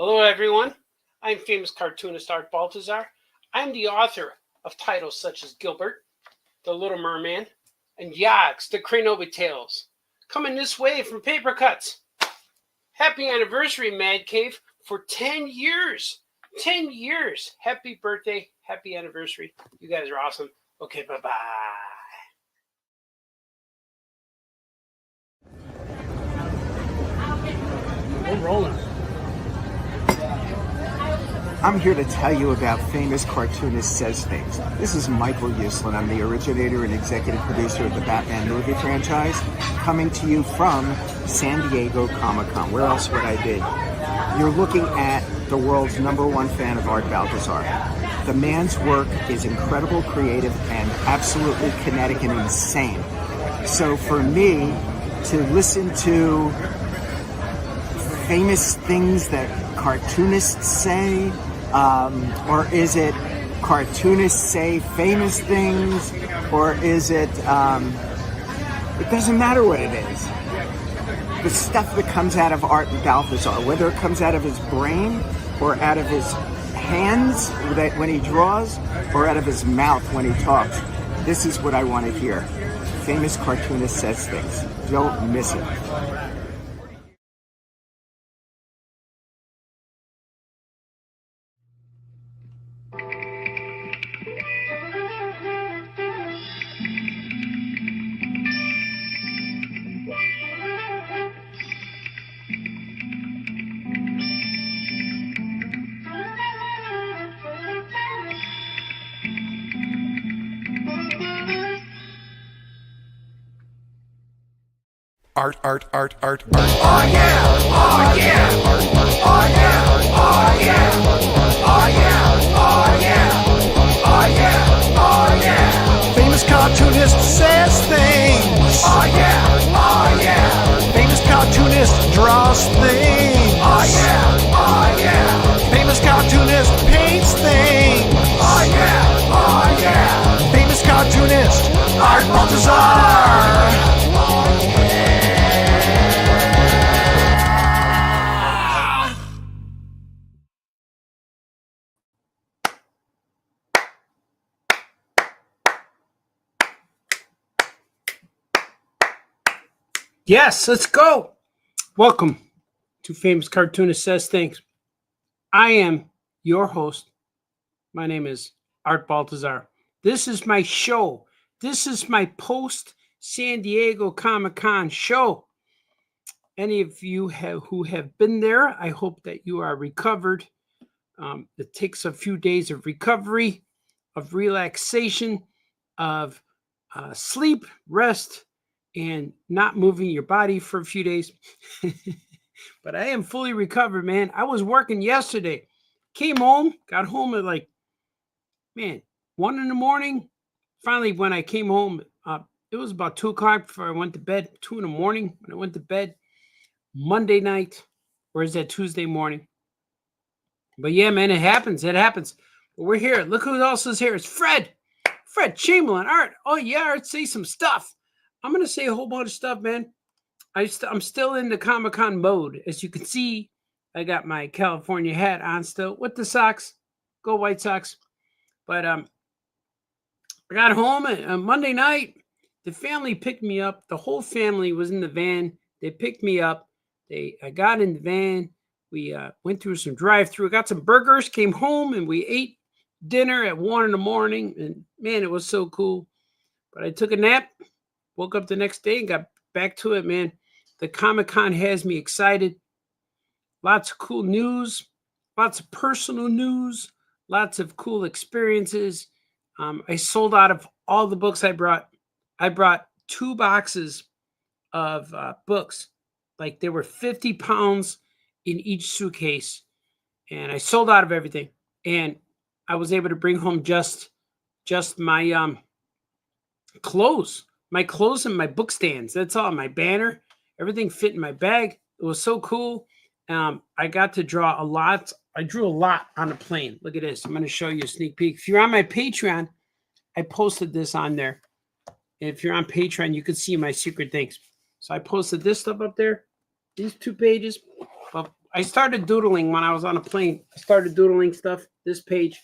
Hello everyone, I'm famous cartoonist Art Baltazar. I'm the author of titles such as Gilbert, The Little Merman, and Yags, The Cranobi Tales. Coming this way from Paper Cuts. Happy anniversary, Mad Cave, for 10 years. 10 years. Happy birthday, happy anniversary. You guys are awesome. Okay, bye-bye. We're rolling. I'm here to tell you about Famous Cartoonist Says Things. This is Michael Uslan. I'm the originator and executive producer of the Batman movie franchise, coming to you from San Diego Comic-Con. Where else would I be? You're looking at the world's #1 fan of Art Baltazar. The man's work is incredible, creative, and absolutely kinetic and insane. So for me to listen to famous things that cartoonists say, or is it cartoonists say famous things, or is it, it doesn't matter what it is. The stuff that comes out of Art Baltazar, whether it comes out of his brain, or out of his hands when he draws, or out of his mouth when he talks, this is what I want to hear. Famous Cartoonist Says Things. Don't miss it. Art. Oh yeah! Oh yeah! Oh yeah! Oh yeah! Oh yeah! Oh yeah! Oh yeah! Oh yeah! Famous cartoonist says things. Oh yeah! Oh yeah! Famous cartoonist draws things. Oh yeah! Oh yeah! Famous cartoonist paints things. Oh yeah! Oh yeah! Famous cartoonist Art Baltazar. Yes, let's go. Welcome to Famous Cartoonist Says Things. I am your host. My name is Art Baltazar. This is my show. This is my post-San Diego Comic-Con show. Any of you who have been there, I hope that you are recovered. It takes a few days of recovery, of relaxation, of sleep, rest, and not moving your body for a few days. But I am fully recovered, man. I was working yesterday. Came home, got home at 1 in the morning. Finally, when I came home, it was about 2 o'clock before I went to bed. 2 in the morning when I went to bed. Monday night, or is that Tuesday morning? But yeah, man, it happens. It happens. But we're here. Look who else is here. It's Fred. Fred Chamberlain. Art. Oh, yeah, Art, say some stuff. I'm going to say a whole bunch of stuff, man. I'm still in the Comic-Con mode. As you can see, I got my California hat on still with the socks. Go White Sox. But I got home on Monday night. The family picked me up. The whole family was in the van. They picked me up. I got in the van. We went through some drive-through. Got some burgers. Came home and we ate dinner at 1 in the morning. And man, it was so cool. But I took a nap. Woke up the next day and got back to it, man. The Comic-Con has me excited. Lots of cool news. Lots of personal news. Lots of cool experiences. I sold out of all the books I brought. I brought 2 boxes of books. Like they were 50 pounds in each suitcase, and I sold out of everything. And I was able to bring home just my clothes, and my book stands. That's all. My banner, everything fit in my bag. It was so cool. I got to draw a lot. I drew a lot on the plane. Look at this. I'm going to show you a sneak peek. If you're on my Patreon, I posted this on there. And if you're on Patreon, you can see my secret things. So I posted this stuff up there, these 2 pages. But I started doodling when I was on a plane. I started doodling stuff, this page.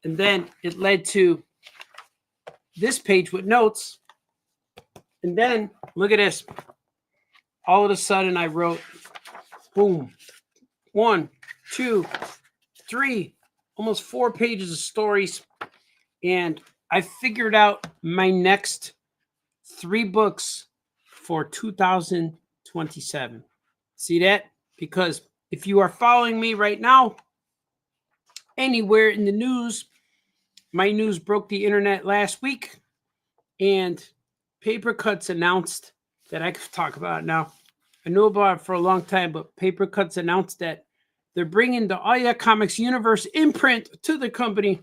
And then it led to this page with notes. And then, look at this. All of a sudden, I wrote, boom, 1, 2, 3, almost 4 pages of stories. And I figured out my next 3 books for 2027. See that? Because if you are following me right now, anywhere in the news, my news broke the internet last week, and Paper Cuts announced that I could talk about it now. I knew about it for a long time, but Paper Cuts announced that they're bringing the Oh Yeah Comics Universe imprint to the company.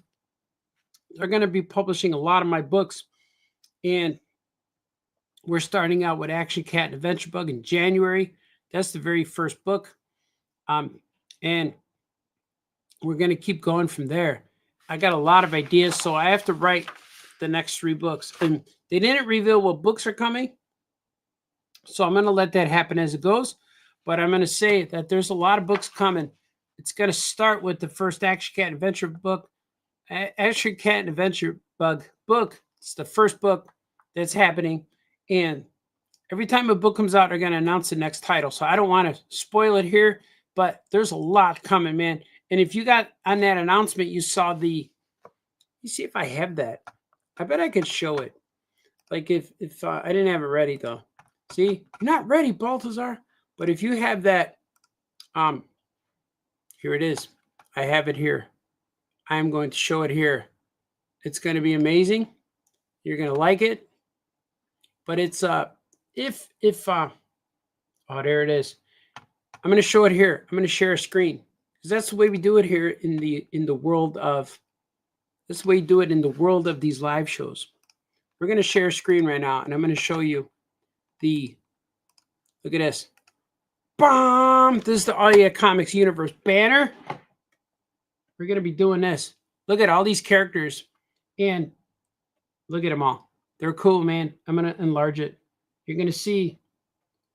They're going to be publishing a lot of my books, and we're starting out with Action Cat and Adventure Bug in January. That's the very first book, and we're going to keep going from there. I got a lot of ideas, so I have to write the next 3 books. And they didn't reveal what books are coming, so I'm going to let that happen as it goes. But I'm going to say that there's a lot of books coming. It's going to start with the first Action Cat Adventure book. Action Cat and Adventure Bug book. It's the first book that's happening. And every time a book comes out, they're going to announce the next title. So I don't want to spoil it here, but there's a lot coming, man. And if you got on that announcement, you saw you see if I have that. I bet I could show it. Like if I didn't have it ready though. See, you're not ready, Baltazar. But if you have that, here it is. I have it here. I'm going to show it here. It's going to be amazing. You're going to like it. But it's oh, there it is. I'm going to show it here. I'm going to share a screen, because that's the way we do it here in the world of. That's the way you do it in the world of these live shows. We're going to share a screen right now, and I'm going to show you look at this. Bomb! This is the Oh Yeah Comics Universe banner. We're going to be doing this. Look at all these characters, and look at them all. They're cool, man. I'm going to enlarge it. You're going to see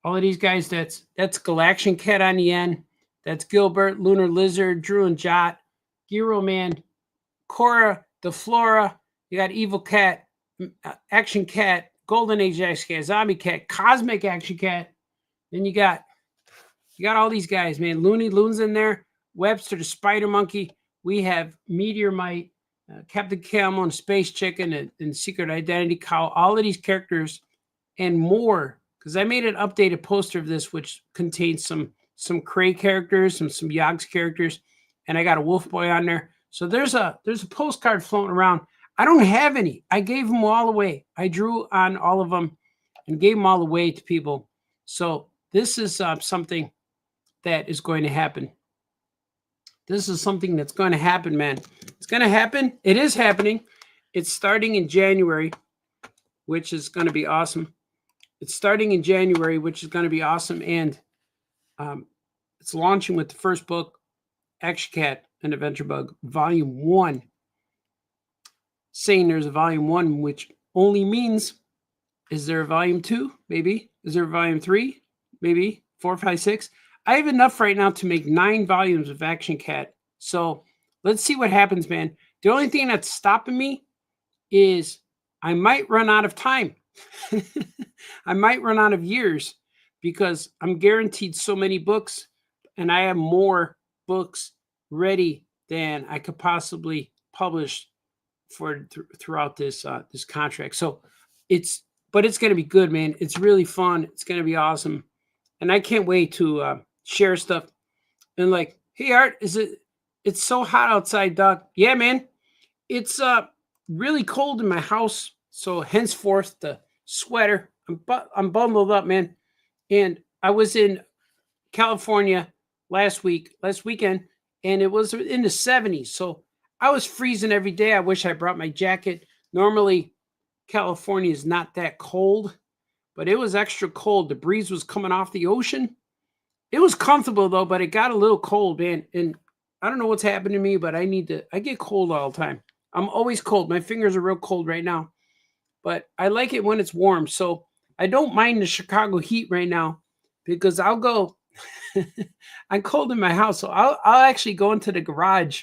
all of these guys. That's Galaction Cat on the end. That's Gilbert, Lunar Lizard, Drew and Jot, Giro Man, Cora, the Flora. You got Evil Cat, Action Cat, Golden Age Action Cat, Zombie Cat, Cosmic Action Cat. Then you got all these guys, man. Looney Loon's in there. Webster the Spider Monkey. We have Meteor Mite, Captain Camel, and Space Chicken, and Secret Identity Cow. All of these characters and more, because I made an updated poster of this, which contains some Cray characters, some Yogs characters, and I got a Wolf Boy on there. So there's a postcard floating around. I don't have any. I gave them all away. I drew on all of them and gave them all away to people. So this is something that is going to happen. This is something that's going to happen, man. It's going to happen. It is happening. It's starting in January, which is going to be awesome. It's starting in January, which is going to be awesome. And it's launching with the first book, Action Cat and Adventure Bug, Volume 1. Saying there's a Volume 1, which only means, is there a Volume 2? Maybe. Is there a Volume 3? Maybe. 4, 5, 6. I have enough right now to make 9 volumes of Action Cat. So let's see what happens, man. The only thing that's stopping me is I might run out of time. I might run out of years, because I'm guaranteed so many books, and I have more books ready than I could publish throughout this contract. So it's going to be good, man. It's really fun. It's going to be awesome, and I can't wait to share stuff. And like, hey Art, it's so hot outside, dog. Yeah, man. It's really cold in my house, so henceforth the sweater. I'm bundled up, man. And I was in California last weekend, and it was in the 70s. So I was freezing every day. I wish I brought my jacket. Normally, California is not that cold, but it was extra cold. The breeze was coming off the ocean. It was comfortable though, but it got a little cold, man. And I don't know what's happened to me, but I get cold all the time. I'm always cold. My fingers are real cold right now, but I like it when it's warm. So I don't mind the Chicago heat right now because I'll go, I'm cold in my house. So I'll actually go into the garage,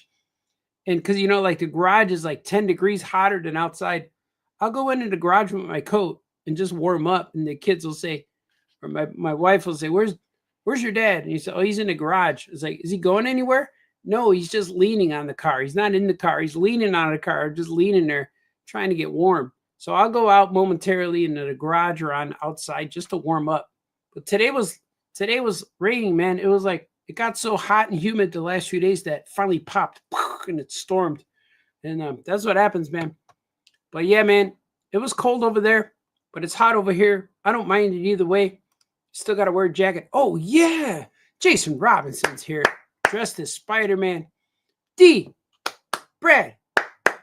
and because, you know, like the garage is like 10 degrees hotter than outside. I'll go into the garage with my coat and just warm up. And the kids will say, or my wife will say, where's your dad? And he said, oh, he's in the garage. It's like, is he going anywhere? No, he's just leaning on the car. He's not in the car. He's leaning on the car, just leaning there, trying to get warm. So I'll go out momentarily into the garage or on outside just to warm up. But today was raining, man. It was like, it got so hot and humid the last few days that finally popped and it stormed. And that's what happens, man. But yeah, man, it was cold over there, but it's hot over here. I don't mind it either way. Still got to wear a jacket. Oh, yeah. Jason Robinson's here, dressed as Spider-Man. Brad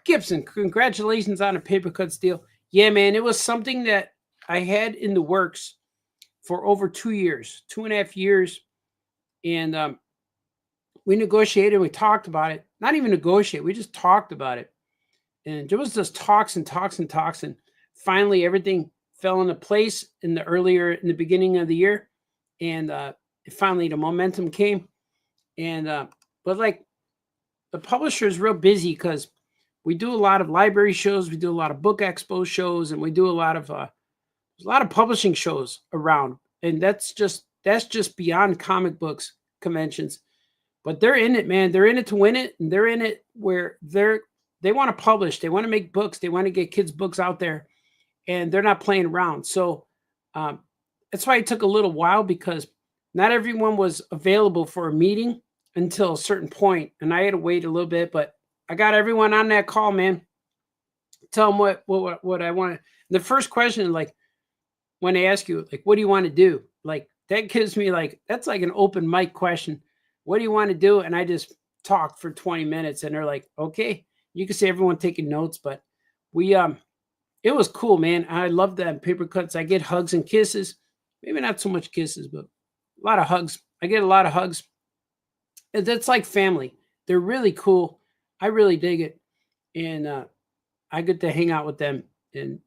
Gibson, congratulations on a paper cuts deal. Yeah, man, it was something that I had in the works for over 2 years, 2.5 years. And we negotiated. We talked about it. Not even negotiate. We just talked about it. And there was just talks. And finally, everything fell into place in the beginning of the year. And finally, the momentum came. And but like the publisher is real busy because we do a lot of library shows. We do a lot of book expo shows. And we do a lot of publishing shows around. And that's just beyond comic books conventions. But they're in it, man. They're in it to win it. And they're in it where they want to publish. They want to make books. They want to get kids' books out there. And they're not playing around. So that's why it took a little while, because not everyone was available for a meeting until a certain point. And I had to wait a little bit. But I got everyone on that call, man. Tell them what I want. The first question, like, when they ask you, like, what do you want to do? Like, that gives me, like, that's like an open mic question. What do you want to do? And I just talk for 20 minutes and they're like, okay. You can see everyone taking notes, but it was cool, man. I love that paper cuts. I get hugs and kisses. Maybe not so much kisses, but a lot of hugs. I get a lot of hugs. That's like family. They're really cool. I really dig it. And I get to hang out with them and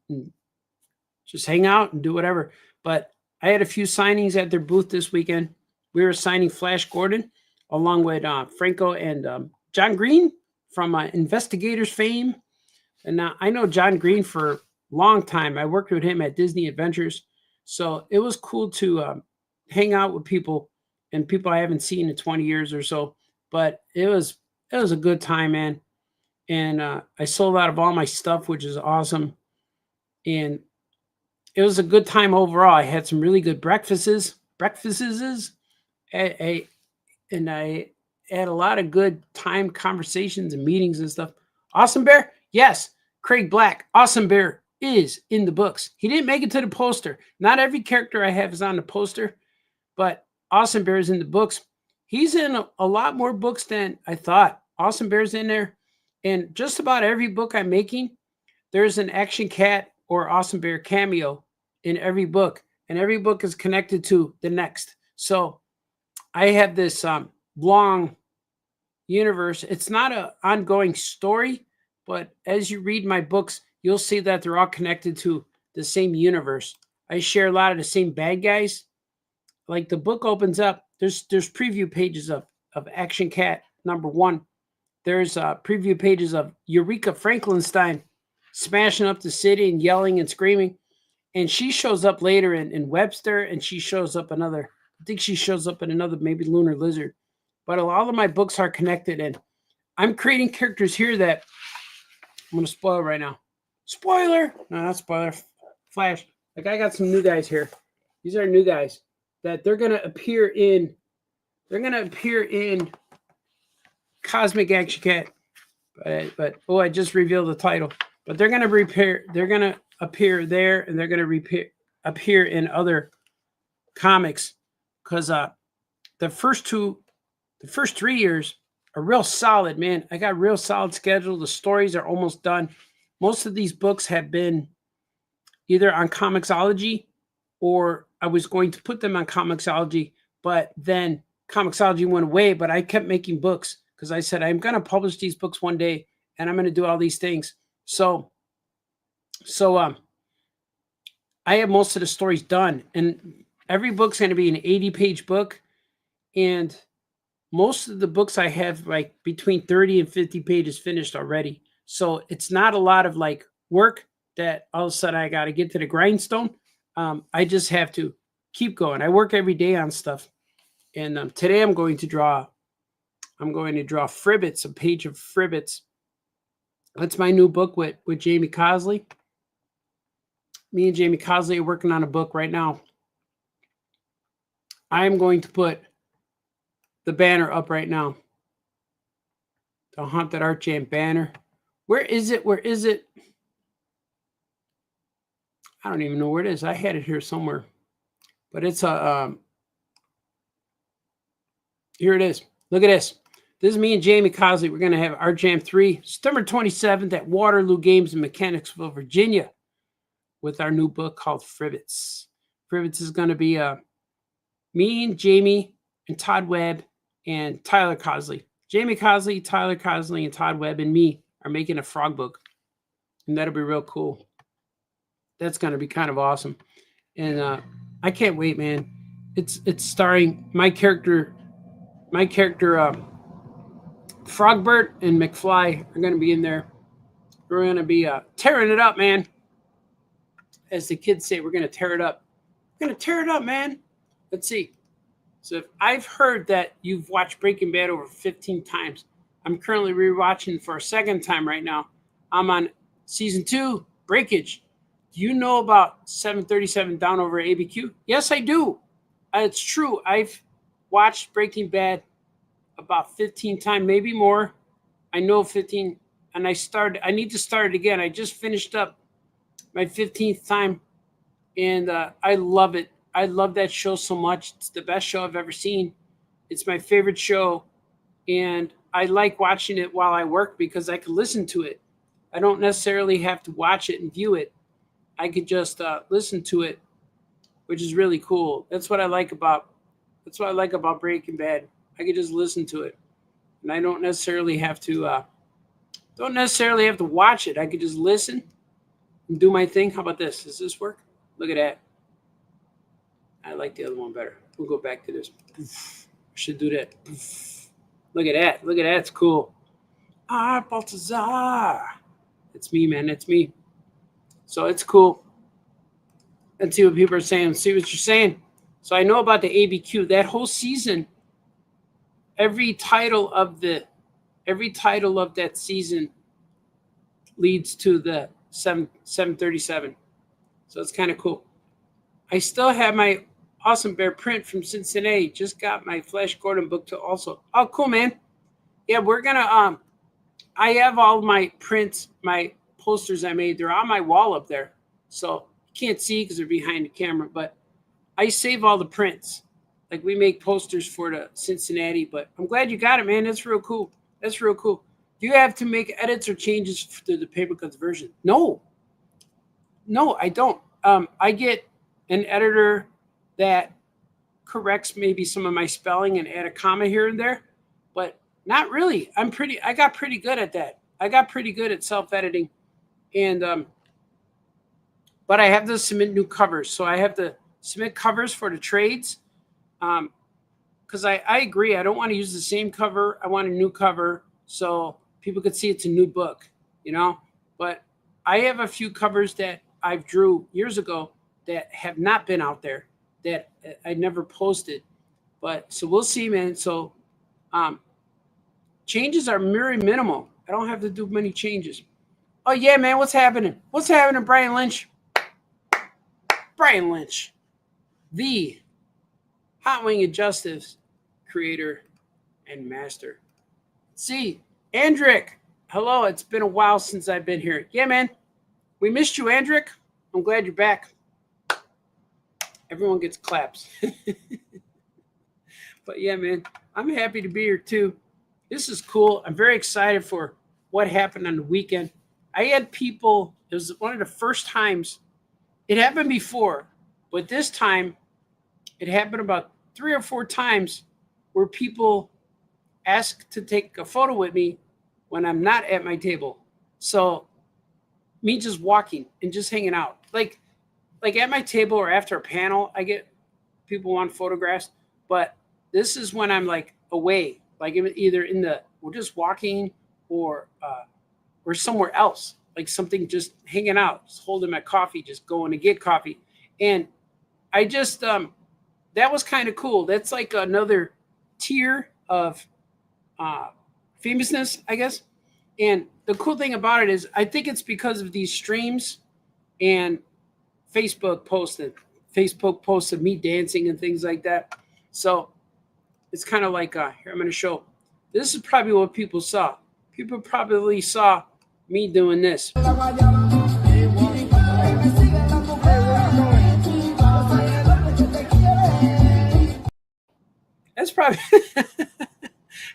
just hang out and do whatever. But I had a few signings at their booth this weekend. We were signing Flash Gordon along with Franco and John Green from Investigators fame. And I know John Green for a long time. I worked with him at Disney Adventures. So it was cool to hang out with people and people I haven't seen in 20 years or so. But it was a good time, man. And I sold out of all my stuff, which is awesome. And it was a good time overall. I had some really good breakfasts. And I had a lot of good time conversations and meetings and stuff. Awesome Bear? Yes. Craig Black. Awesome Bear is in the books. He didn't make it to the poster. Not every character I have is on the poster, but Awesome Bear is in the books. He's in a lot more books than I thought. Awesome Bear's in there. And just about every book I'm making, there's an Action Cat or Awesome Bear cameo in every book. And every book is connected to the next. So I have this long universe. It's not an ongoing story, but as you read my books, you'll see that they're all connected to the same universe. I share a lot of the same bad guys. Like the book opens up, there's preview pages of Action Cat #1. There's preview pages of Eureka Franklinstein smashing up the city and yelling and screaming. And she shows up later in Webster, and she shows up I think she shows up in another, maybe Lunar Lizard. But all of my books are connected, and I'm creating characters here that I'm going to spoil right now. Spoiler! No, not spoiler. Flash. Like, I got some new guys here. These are new guys that they're going to appear in. They're going to appear in Cosmic Action Cat. But I just revealed the title. But they're going to appear there, and they're going to appear in other comics, because the first two the first 3 years are real solid, man. I got a real solid schedule. The stories are almost done. Most of these books have been either on Comixology, or I was going to put them on Comixology, but then Comixology went away. But I kept making books because I said, I'm going to publish these books one day and I'm going to do all these things. So I have most of the stories done, and every book's going to be an 80-page book. And most of the books I have like between 30 and 50 pages finished already. So it's not a lot of like work that all of a sudden I got to get to the grindstone. I just have to keep going. I work every day on stuff. And today I'm going to draw Fribbits, a page of Fribbits. That's my new book with Jamie Cosley. Me and Jamie Cosley are working on a book right now. I am going to put the banner up right now. The Haunted Art Jam banner. Where is it? Where is it? I don't even know where it is. I had it here somewhere. But it's a... here it is. Look at this. This is me and Jamie Cosley. We're going to have Art Jam 3, September 27th at Waterloo Games in Mechanicsville, Virginia, with our new book called Fribbits. Fribbits is going to be me and Jamie and Todd Webb and Tyler Cosley. Jamie Cosley, Tyler Cosley, and Todd Webb and me are making a frog book. And that'll be real cool. That's going to be kind of awesome. And I can't wait, man. It's starring my character Frogbert and McFly are going to be in there. We're going to be tearing it up, man. As the kids say, we're going to tear it up. We're going to tear it up, man. Let's see. So if I've heard that you've watched Breaking Bad over 15 times. I'm currently rewatching for a second time right now. I'm on season 2, Breakage. Do you know about 737 Down over ABQ? Yes, I do. It's true. I've watched Breaking Bad about 15 times, maybe more. I know 15, and I need to start it again. I just finished up my 15th time, and I love it. I love that show so much. It's the best show I've ever seen. It's my favorite show, and I like watching it while I work because I can listen to it. I don't necessarily have to watch it and view it. I could just listen to it, which is really cool. That's what I like about Breaking Bad. I could just listen to it, and I don't necessarily have to watch it. I could just listen and do my thing. How about this? Does this work? Look at that. I like the other one better. We'll go back to this. Should do that. Look at that. Look at that. It's cool. Baltazar. It's me, man. It's me. So it's cool. Let's see what people are saying. See what you're saying. So I know about the ABQ. That whole season, every title of that season leads to the 737. So it's kind of cool. I still have my Awesome Bear print from Cincinnati. Just got my Flash Gordon book to also. Oh, cool, man. Yeah, we're gonna I have all my prints, my posters I made. They're on my wall up there. So you can't see because they're behind the camera, but I save all the prints. Like we make posters for the Cincinnati, but I'm glad you got it, man. That's real cool. That's real cool. Do you have to make edits or changes to the paper cuts version? No, I don't. I get an editor that corrects maybe some of my spelling and add a comma here and there, but not really. I got pretty good at that. I got pretty good at self-editing, and but I have to submit new covers. So I have to submit covers for the trades, because I agree. I don't want to use the same cover. I want a new cover so people could see it's a new book, But I have a few covers that I've drew years ago that have not been out there, that I never posted. But so we'll see, man. So changes are very minimal. I don't have to do many changes. Oh, yeah, man. What's happening? What's happening, Brian Lynch? Brian Lynch, the Hot Wing of Justice creator and master. See, Andrick. Hello. It's been a while since I've been here. Yeah, man. We missed you, Andrick. I'm glad you're back. Everyone gets claps. But yeah, man, I'm happy to be here too. This is cool. I'm very excited for what happened on the weekend. I had people, it was one of the first times, it happened before, but this time it happened about 3 or 4 times where people asked to take a photo with me when I'm not at my table. So me just walking and just hanging out. Like at my table or after a panel, I get people want photographs, but this is when I'm like away, like either in the we're just walking or somewhere else, like something just hanging out, just holding my coffee, just going to get coffee, and I just that was kind of cool. That's like another tier of famousness, I guess. And the cool thing about it is, I think it's because of these streams and Facebook posts of me dancing and things like that. So it's kind of like here, I'm going to show. This is probably what people saw. People probably saw me doing this. That's probably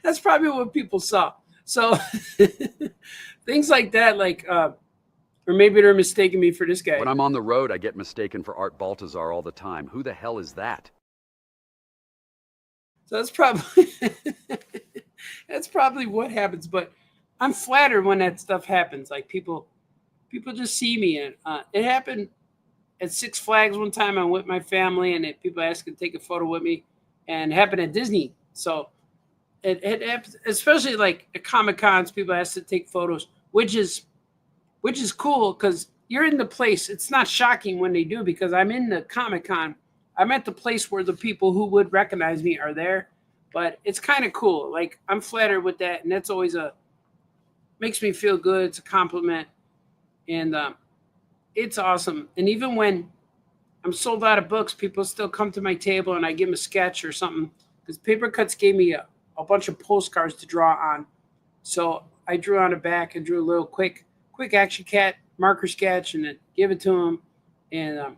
that's probably what people saw. So things like that, like or maybe they're mistaking me for this guy. When I'm on the road, I get mistaken for Art Baltazar all the time. Who the hell is that? So that's probably that's probably what happens. But I'm flattered when that stuff happens. Like people just see me, and it happened at Six Flags one time. I'm with my family, and people asked to take a photo with me, and it happened at Disney. So it happens, especially like at Comic Cons. People ask to take photos, which is cool because you're in the place. It's not shocking when they do because I'm in the Comic Con. I'm at the place where the people who would recognize me are there, but it's kind of cool. Like I'm flattered with that, and that's always makes me feel good. It's a compliment, and it's awesome. And even when I'm sold out of books, people still come to my table and I give them a sketch or something because Paper Cuts gave me a bunch of postcards to draw on. So I drew on the back and drew a little quick action cat marker sketch and then give it to them, and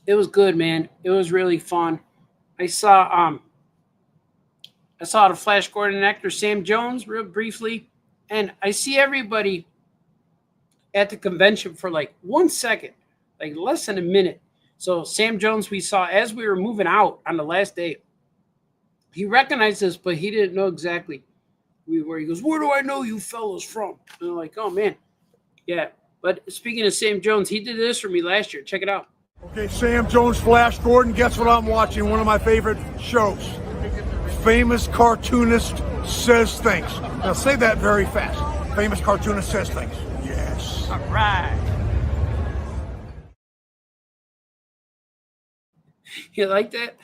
it was good, man. It was really fun. I saw the Flash Gordon actor Sam Jones real briefly, and I see everybody at the convention for like 1 second, like less than a minute. So Sam Jones we saw as we were moving out on the last day. He recognized us, but he didn't know exactly where. He goes, "Where do I know you fellows from?" And I'm like, "Oh man, yeah." But speaking of Sam Jones, he did this for me last year. Check it out. Okay, Sam Jones, Flash Gordon. Guess what I'm watching? One of my favorite shows. Famous cartoonist says things. Now say that very fast. Famous cartoonist says things. Yes. All right. You like that?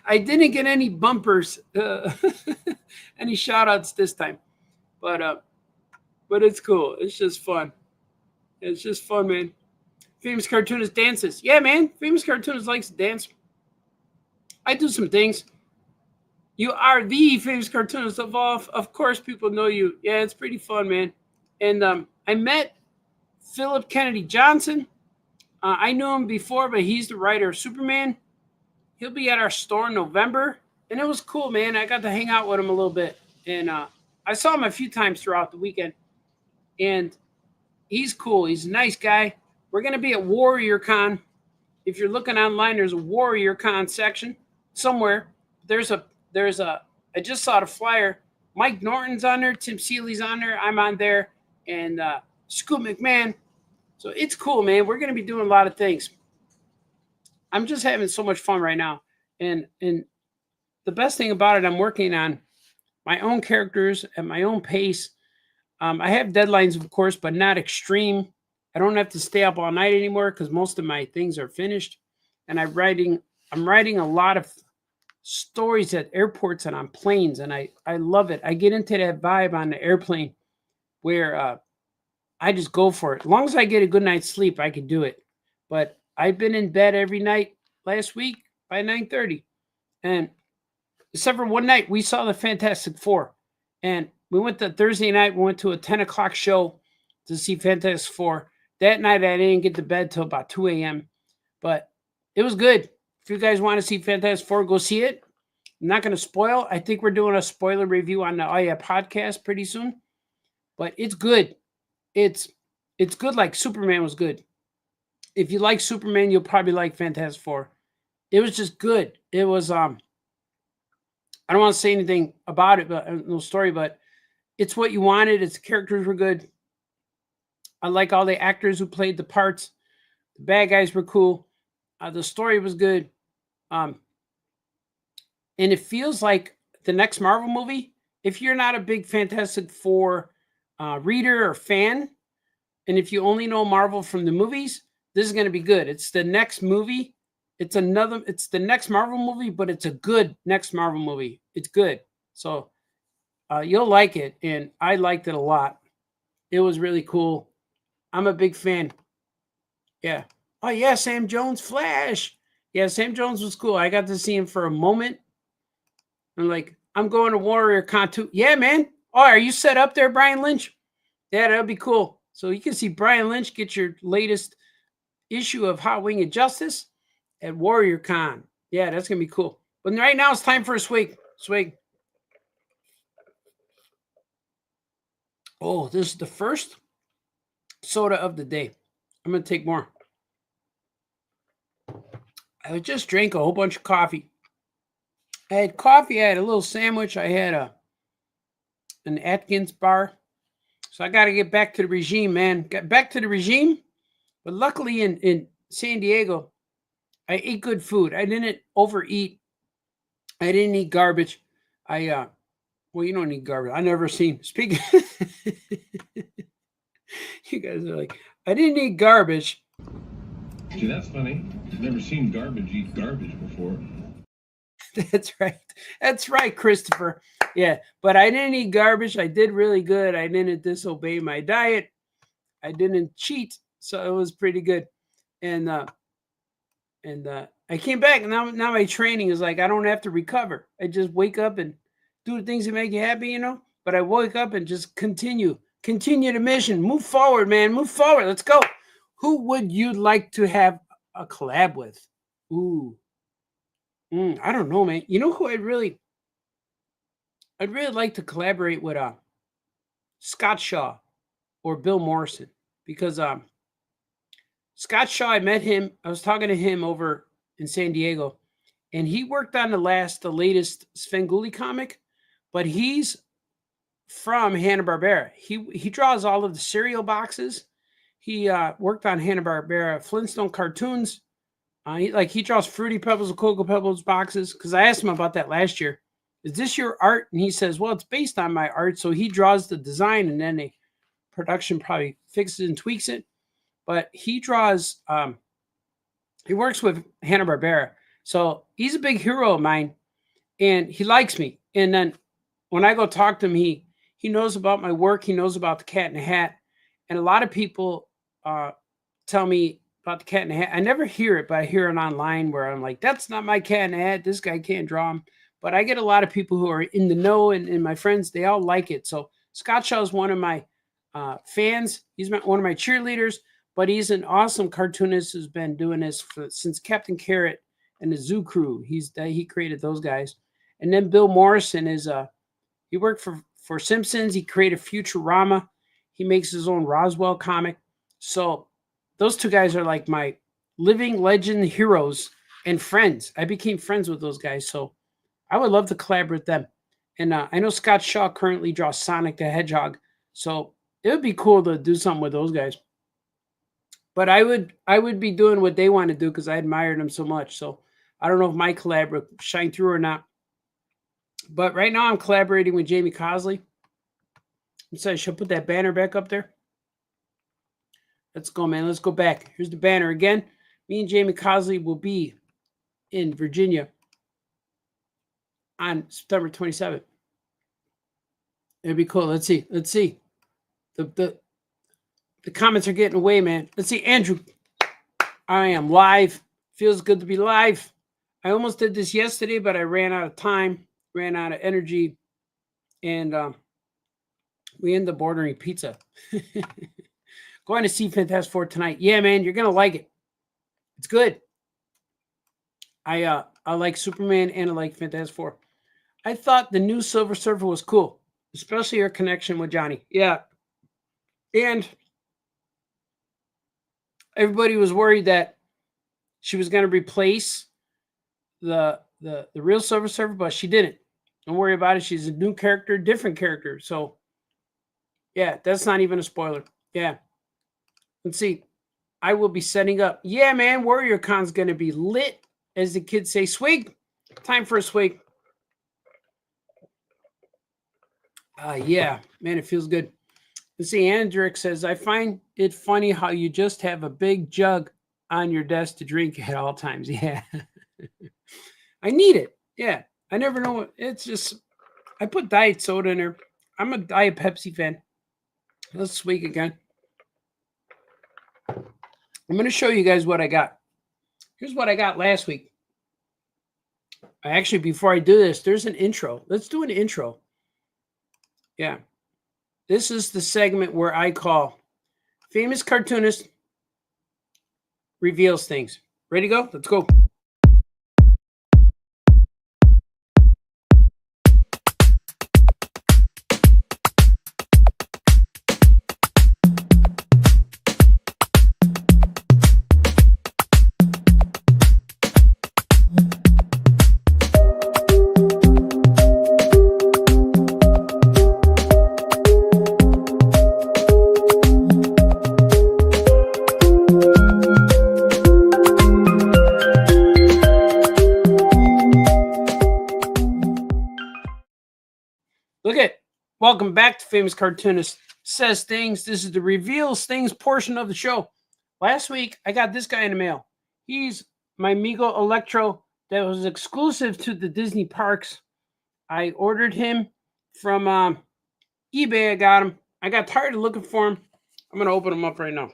I didn't get any bumpers, any shout outs this time, but it's cool. It's just fun. It's just fun, man. Famous cartoonist dances. Yeah, man. Famous cartoonist likes to dance. I do some things. You are the famous cartoonist of all. Of course, people know you. Yeah, it's pretty fun, man. And I met Philip Kennedy Johnson. I knew him before, but he's the writer of Superman. He'll be at our store in November. And it was cool, man. I got to hang out with him a little bit. And I saw him a few times throughout the weekend. And he's cool. He's a nice guy. We're going to be at Warrior Con. If you're looking online, there's a Warrior Con section somewhere. I just saw the flyer. Mike Norton's on there. Tim Seeley's on there. I'm on there. And Scoot McMahon. So it's cool, man. We're going to be doing a lot of things. I'm just having so much fun right now. And the best thing about it, I'm working on my own characters at my own pace. I have deadlines, of course, but not extreme. I don't have to stay up all night anymore because most of my things are finished. And I'm writing a lot of stories at airports and on planes, and I love it. I get into that vibe on the airplane where I just go for it. As long as I get a good night's sleep, I can do it. But I've been in bed every night last week by 9:30. And except for one night, we saw the Fantastic Four. And we went to Thursday night, we went to a 10 o'clock show to see Fantastic Four. That night, I didn't get to bed till about 2 a.m. But it was good. If you guys want to see Fantastic Four, go see it. I'm not going to spoil. I think we're doing a spoiler review on the Oh Yeah podcast pretty soon. But it's good. It's good like Superman was good. If you like Superman, you'll probably like Fantastic Four. It was just good. It was I don't want to say anything about it, but no story, but it's what you wanted. Its characters were good. I like all the actors who played the parts. The bad guys were cool. The story was good. And it feels like the next Marvel movie. If you're not a big Fantastic Four reader or fan, and if you only know Marvel from the movies, this is going to be good. It's the next movie. It's the next Marvel movie, but it's a good next Marvel movie. It's good. So you'll like it. And I liked it a lot. It was really cool. I'm a big fan. Yeah. Oh, yeah, Sam Jones Flash. Yeah, Sam Jones was cool. I got to see him for a moment. I'm like, I'm going to Warrior Con too. Yeah, man. Oh, are you set up there, Brian Lynch? Yeah, that'll be cool. So you can see Brian Lynch get your latest issue of Hot Wing of Justice at Warrior Con. Yeah, that's going to be cool. But right now it's time for a swig. Swig. Oh, this is the first soda of the day. I'm going to take more. I just drank a whole bunch of coffee. I had coffee. I had a little sandwich. I had an Atkins bar. So I got to get back to the regime, man. Got back to the regime. But luckily in San Diego, I ate good food. I didn't overeat. I didn't eat garbage. Well, you don't eat garbage. I never seen, speaking, you guys are like, I didn't eat garbage. See, that's funny. I've never seen garbage eat garbage before. That's right. That's right, Christopher. Yeah, but I didn't eat garbage. I did really good. I didn't disobey my diet. I didn't cheat, so it was pretty good. And I came back, and now my training is like I don't have to recover. I just wake up and do the things that make you happy, you know. But I wake up and just continue the mission. Move forward, man. Move forward. Let's go. Who would you like to have a collab with? Ooh. I don't know, man. You know who I'd really like to collaborate with Scott Shaw or Bill Morrison, because Scott Shaw, I met him. I was talking to him over in San Diego, and he worked on the latest Svengoolie comic, but he's from Hanna-Barbera. He draws all of the cereal boxes. He worked on Hanna-Barbera Flintstone cartoons. He draws Fruity Pebbles and Cocoa Pebbles boxes, because I asked him about that last year. Is this your art? And he says, well, it's based on my art. So he draws the design, and then the production probably fixes and tweaks it. But he draws, he works with Hanna-Barbera. So he's a big hero of mine, and he likes me. And then when I go talk to him, he knows about my work. He knows about the Cat in the Hat. And a lot of people tell me about the Cat in the Hat. I never hear it, but I hear it online where I'm like, that's not my Cat in the Hat. This guy can't draw him. But I get a lot of people who are in the know, and my friends, they all like it. So Scott Shaw is one of my fans. He's one of my cheerleaders, but he's an awesome cartoonist who's been doing this since Captain Carrot and the Zoo Crew. He created those guys. And then Bill Morrison is he worked for Simpsons. He created Futurama. He makes his own Roswell comic. So those two guys are like my living legend heroes and friends. I became friends with those guys. So I would love to collaborate with them. And I know Scott Shaw currently draws Sonic the Hedgehog. So it would be cool to do something with those guys. But I would be doing what they want to do because I admired them so much. So I don't know if my collab will shine through or not. But right now I'm collaborating with Jamie Cosley. So I should put that banner back up there. Let's go, man. Let's go back. Here's the banner again. Me and Jamie Cosley will be in Virginia on September 27th. It'd be cool. Let's see. Let's see. The comments are getting away, man. Let's see. Andrew, I am live. Feels good to be live. I almost did this yesterday, but I ran out of time, ran out of energy, and we ended up ordering pizza. Going to see Fantastic Four tonight. Yeah, man, you're going to like it. It's good. I like Superman and I like Fantastic Four. I thought the new Silver Surfer was cool, especially her connection with Johnny. Yeah. And everybody was worried that she was going to replace the real Silver Surfer, but she didn't. Don't worry about it. She's a new character, different character. So, yeah, that's not even a spoiler. Yeah. Let's see. I will be setting up. Yeah, man, Warrior Con's going to be lit, as the kids say. Swig. Time for a swig. Yeah, man, it feels good. Let's see. Andrick says, I find it funny how you just have a big jug on your desk to drink at all times. Yeah. I need it. Yeah. I never know what it's just. I put diet soda in there. I'm a Diet Pepsi fan. Let's swig again. I'm going to show you guys what I got. Here's what I got last week. Actually, before I do this, there's an intro. Let's do an intro. Yeah. This is the segment where I call Famous Cartoonist Reveals Things. Ready to go? Let's go. Look at, welcome back to Famous Cartoonist Says Things. This is the Reveals Things portion of the show. Last week, I got this guy in the mail. He's my Mego Electro that was exclusive to the Disney parks. I ordered him from eBay. I got him. I got tired of looking for him. I'm going to open him up right now.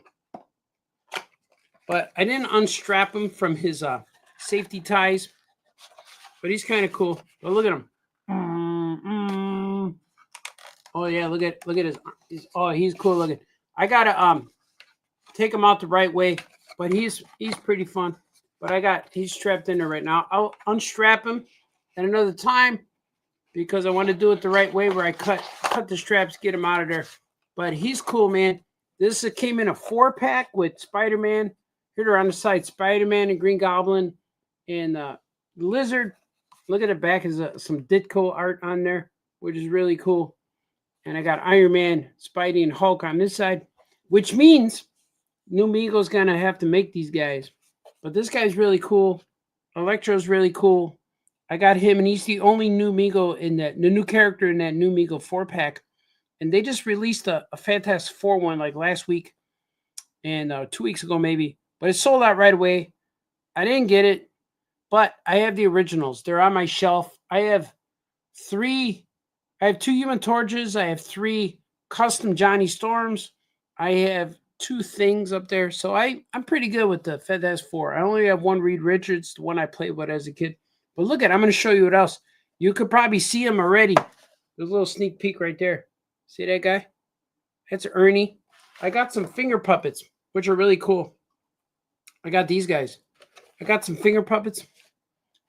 But I didn't unstrap him from his safety ties. But he's kind of cool. But look at him. Oh yeah, look at his. Oh, he's cool looking. I gotta take him out the right way, but he's pretty fun. But he's strapped in there right now. I'll unstrap him at another time because I want to do it the right way, where I cut the straps, get him out of there. But he's cool, man. This came in a 4-pack with Spider-Man. Here on the side, Spider-Man and Green Goblin and Lizard. Look at the back, is some Ditko art on there, which is really cool. And I got Iron Man, Spidey, and Hulk on this side, which means New Mego's going to have to make these guys. But this guy's really cool. Electro's really cool. I got him, and he's the only new Mego in the new character in that new Mego 4-pack. And they just released a Fantastic Four one like last week and 2 weeks ago maybe. But it sold out right away. I didn't get it, but I have the originals. They're on my shelf. I have 2 Human Torches. I have 3 custom Johnny Storms. I have 2 things up there. So I'm pretty good with the Fantastic Four. I only have 1 Reed Richards, the one I played with as a kid. But look at it. I'm going to show you what else. You could probably see him already. There's a little sneak peek right there. See that guy? That's Ernie. I got some finger puppets, which are really cool. I got these guys. I got some finger puppets.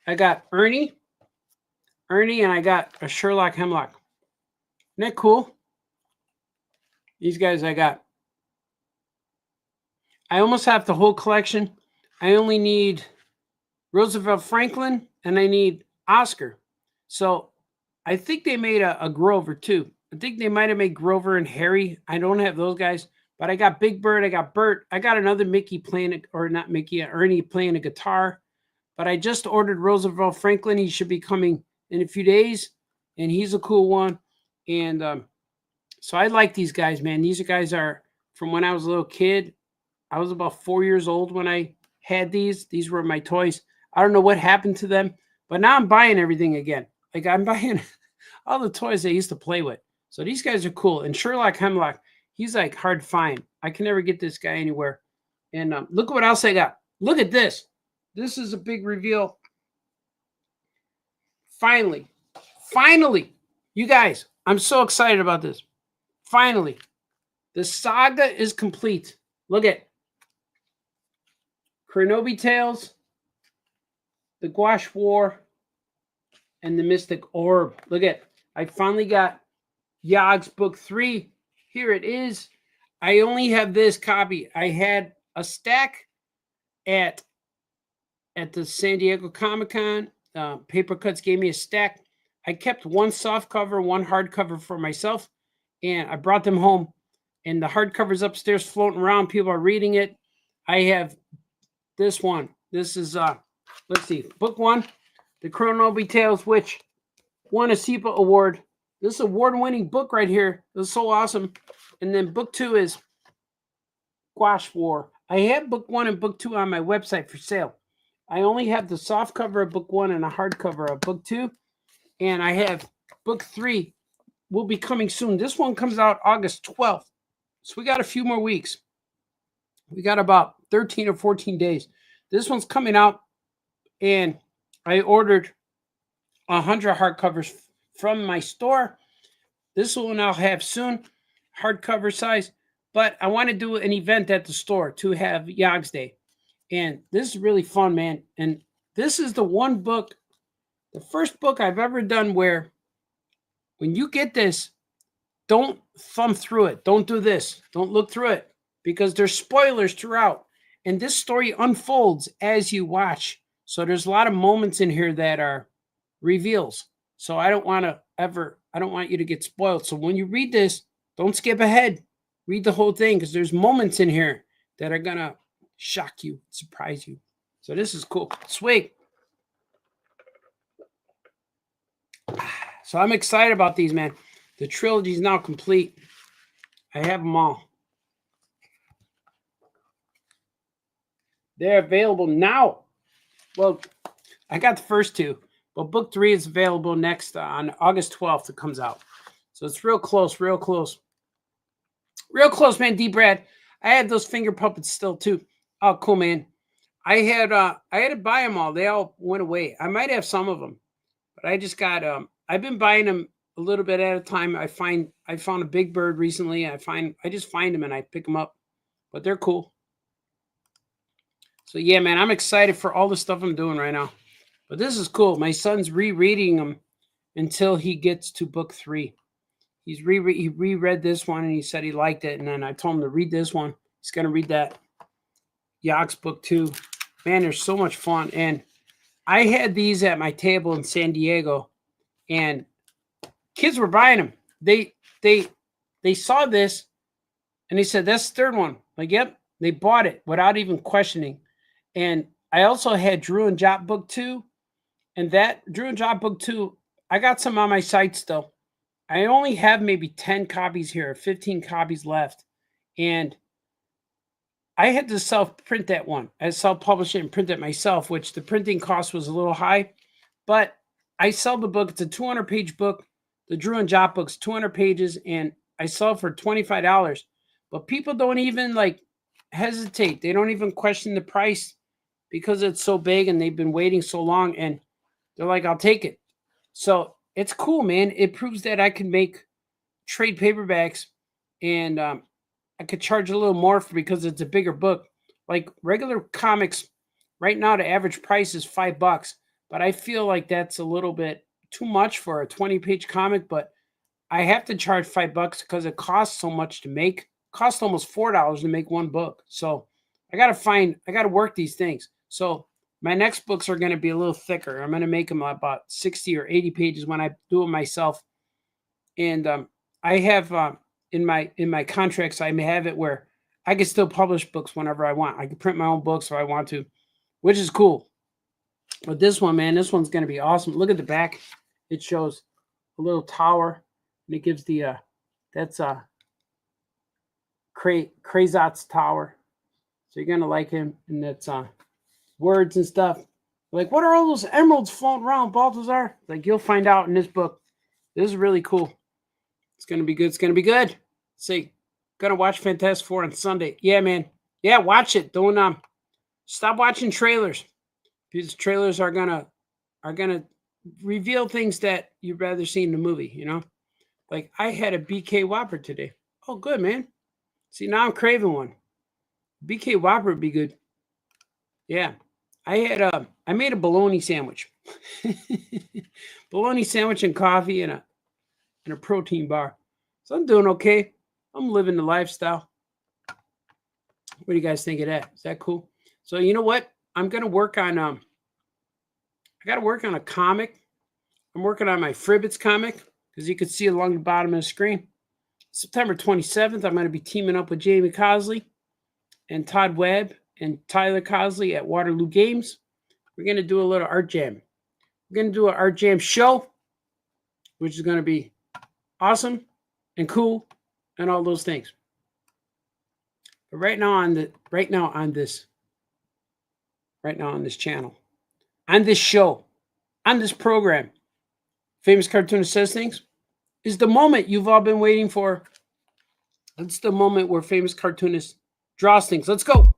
I got Ernie, and I got a Sherlock Hemlock. Isn't that cool? These guys I got. I almost have the whole collection. I only need Roosevelt Franklin, and I need Oscar. So I think they made a Grover too. I think they might have made Grover and Harry. I don't have those guys. But I got Big Bird. I got Bert. I got another Mickey playing, or not Mickey, Ernie playing a guitar. But I just ordered Roosevelt Franklin. He should be coming in a few days. And he's a cool one. And so I like these guys, man. These guys are from when I was a little kid. I was about 4 years old when I had these. These were my toys. I don't know what happened to them. But now I'm buying everything again. Like I'm buying all the toys I used to play with. So these guys are cool. And Sherlock Hemlock, he's like hard to find. I can never get this guy anywhere. And look at what else I got. Look at this. This is a big reveal. Finally, you guys, I'm so excited about this. Finally, the saga is complete. Look at Kenobi Tales, the Gouache War, and the Mystic Orb. Look at, I finally got Yogg's book 3. Here it is. I only have this copy. I had a stack at the San Diego Comic-Con. Paper Cuts gave me a stack. I kept one soft cover, one hardcover for myself, and I brought them home. And the hardcover's upstairs floating around. People are reading it. I have this one. This is, let's see, book 1, The Chronobi Tales, which won a SEPA award. This award-winning book right here. This is so awesome. And then book 2 is Gouache War. I have book 1 and book 2 on my website for sale. I only have the soft cover of book 1 and a hardcover of book 2. And I have book 3 will be coming soon. This one comes out August 12th. So we got a few more weeks. We got about 13 or 14 days. This one's coming out, and I ordered 100 hardcovers from my store. This one I'll have soon, hardcover size. But I want to do an event at the store to have Yogg's Day. And this is really fun, man. And this is the one book, the first book I've ever done where when you get this, don't thumb through it. Don't do this. Don't look through it because there's spoilers throughout. And this story unfolds as you watch. So there's a lot of moments in here that are reveals. So I don't want you to get spoiled. So when you read this, don't skip ahead. Read the whole thing because there's moments in here that are going to shock you, surprise you. So this is cool. Swig. So I'm excited about these, man. The trilogy is now complete. I have them all. They're available now. Well, I got the first 2, but book 3 is available next on August 12th. It comes out. So it's real close, real close. Real close, man, D-Brad. I had those finger puppets still, too. Oh, cool, man. I had to buy them all. They all went away. I might have some of them, but I just got I've been buying them a little bit at a time. I found a Big Bird recently. I just find them and I pick them up, but they're cool. So yeah, man, I'm excited for all the stuff I'm doing right now. But this is cool. My son's rereading them until he gets to book 3. He reread this one and he said he liked it. And then I told him to read this one. He's gonna read that Yogg's book 2. Man, they're so much fun. And I had these at my table in San Diego, and kids were buying them. They saw this and they said, that's the 3rd one. Like, yep, they bought it without even questioning. And I also had Drew and Jop book 2. And that Drew and Jop book 2, I got some on my site still. I only have maybe 10 copies here, 15 copies left. And I had to self-print that one. I self-publish it and print it myself, which the printing cost was a little high. But I sell the book. It's a 200-page book. The Drew and Jop book's 200 pages, and I sell it for $25. But people don't even, hesitate. They don't even question the price because it's so big and they've been waiting so long, and they're like, I'll take it. So it's cool, man. It proves that I can make trade paperbacks, and I could charge a little more because it's a bigger book. Like regular comics, right now the average price is $5, but I feel like that's a little bit too much for a 20-page comic, but I have to charge $5 because it costs so much to make. It costs almost $4 to make one book. So I got to work these things. So my next books are going to be a little thicker. I'm going to make them about 60 or 80 pages when I do them myself. And I have in my contracts, I may have it where I can still publish books whenever I want. I can print my own books if I want to, which is cool. But this one, man, this one's going to be awesome. Look at the back. It shows a little tower, and it gives the that's Krazat's tower. So you're going to like him, and that's words and stuff. Like, what are all those emeralds floating around, Baltazar? Like, you'll find out in this book. This is really cool. It's going to be good. It's going to be good. See, gonna watch Fantastic Four on Sunday. Yeah, man. Yeah, watch it. Don't stop watching trailers. Because trailers are gonna reveal things that you'd rather see in the movie, you know? Like, I had a BK Whopper today. Oh, good, man. See, now I'm craving one. BK Whopper would be good. Yeah. I made a bologna sandwich. Bologna sandwich and coffee and a protein bar. So I'm doing okay. I'm living the lifestyle. What do you guys think of that? Is that cool? So you know what? I'm gonna work on I gotta work on a comic. I'm working on my Fribbits comic, because you can see along the bottom of the screen. September 27th, I'm going to be teaming up with Jamie Cosley and Todd Webb and Tyler Cosley at Waterloo Games. We're going to do a little art jam. We're going to do an art jam show, which is going to be awesome and cool and all those things. But right now on this channel, on this show, on this program, Famous Cartoonist Says Things, is the moment you've all been waiting for. It's the moment where Famous Cartoonist draws things. Let's go.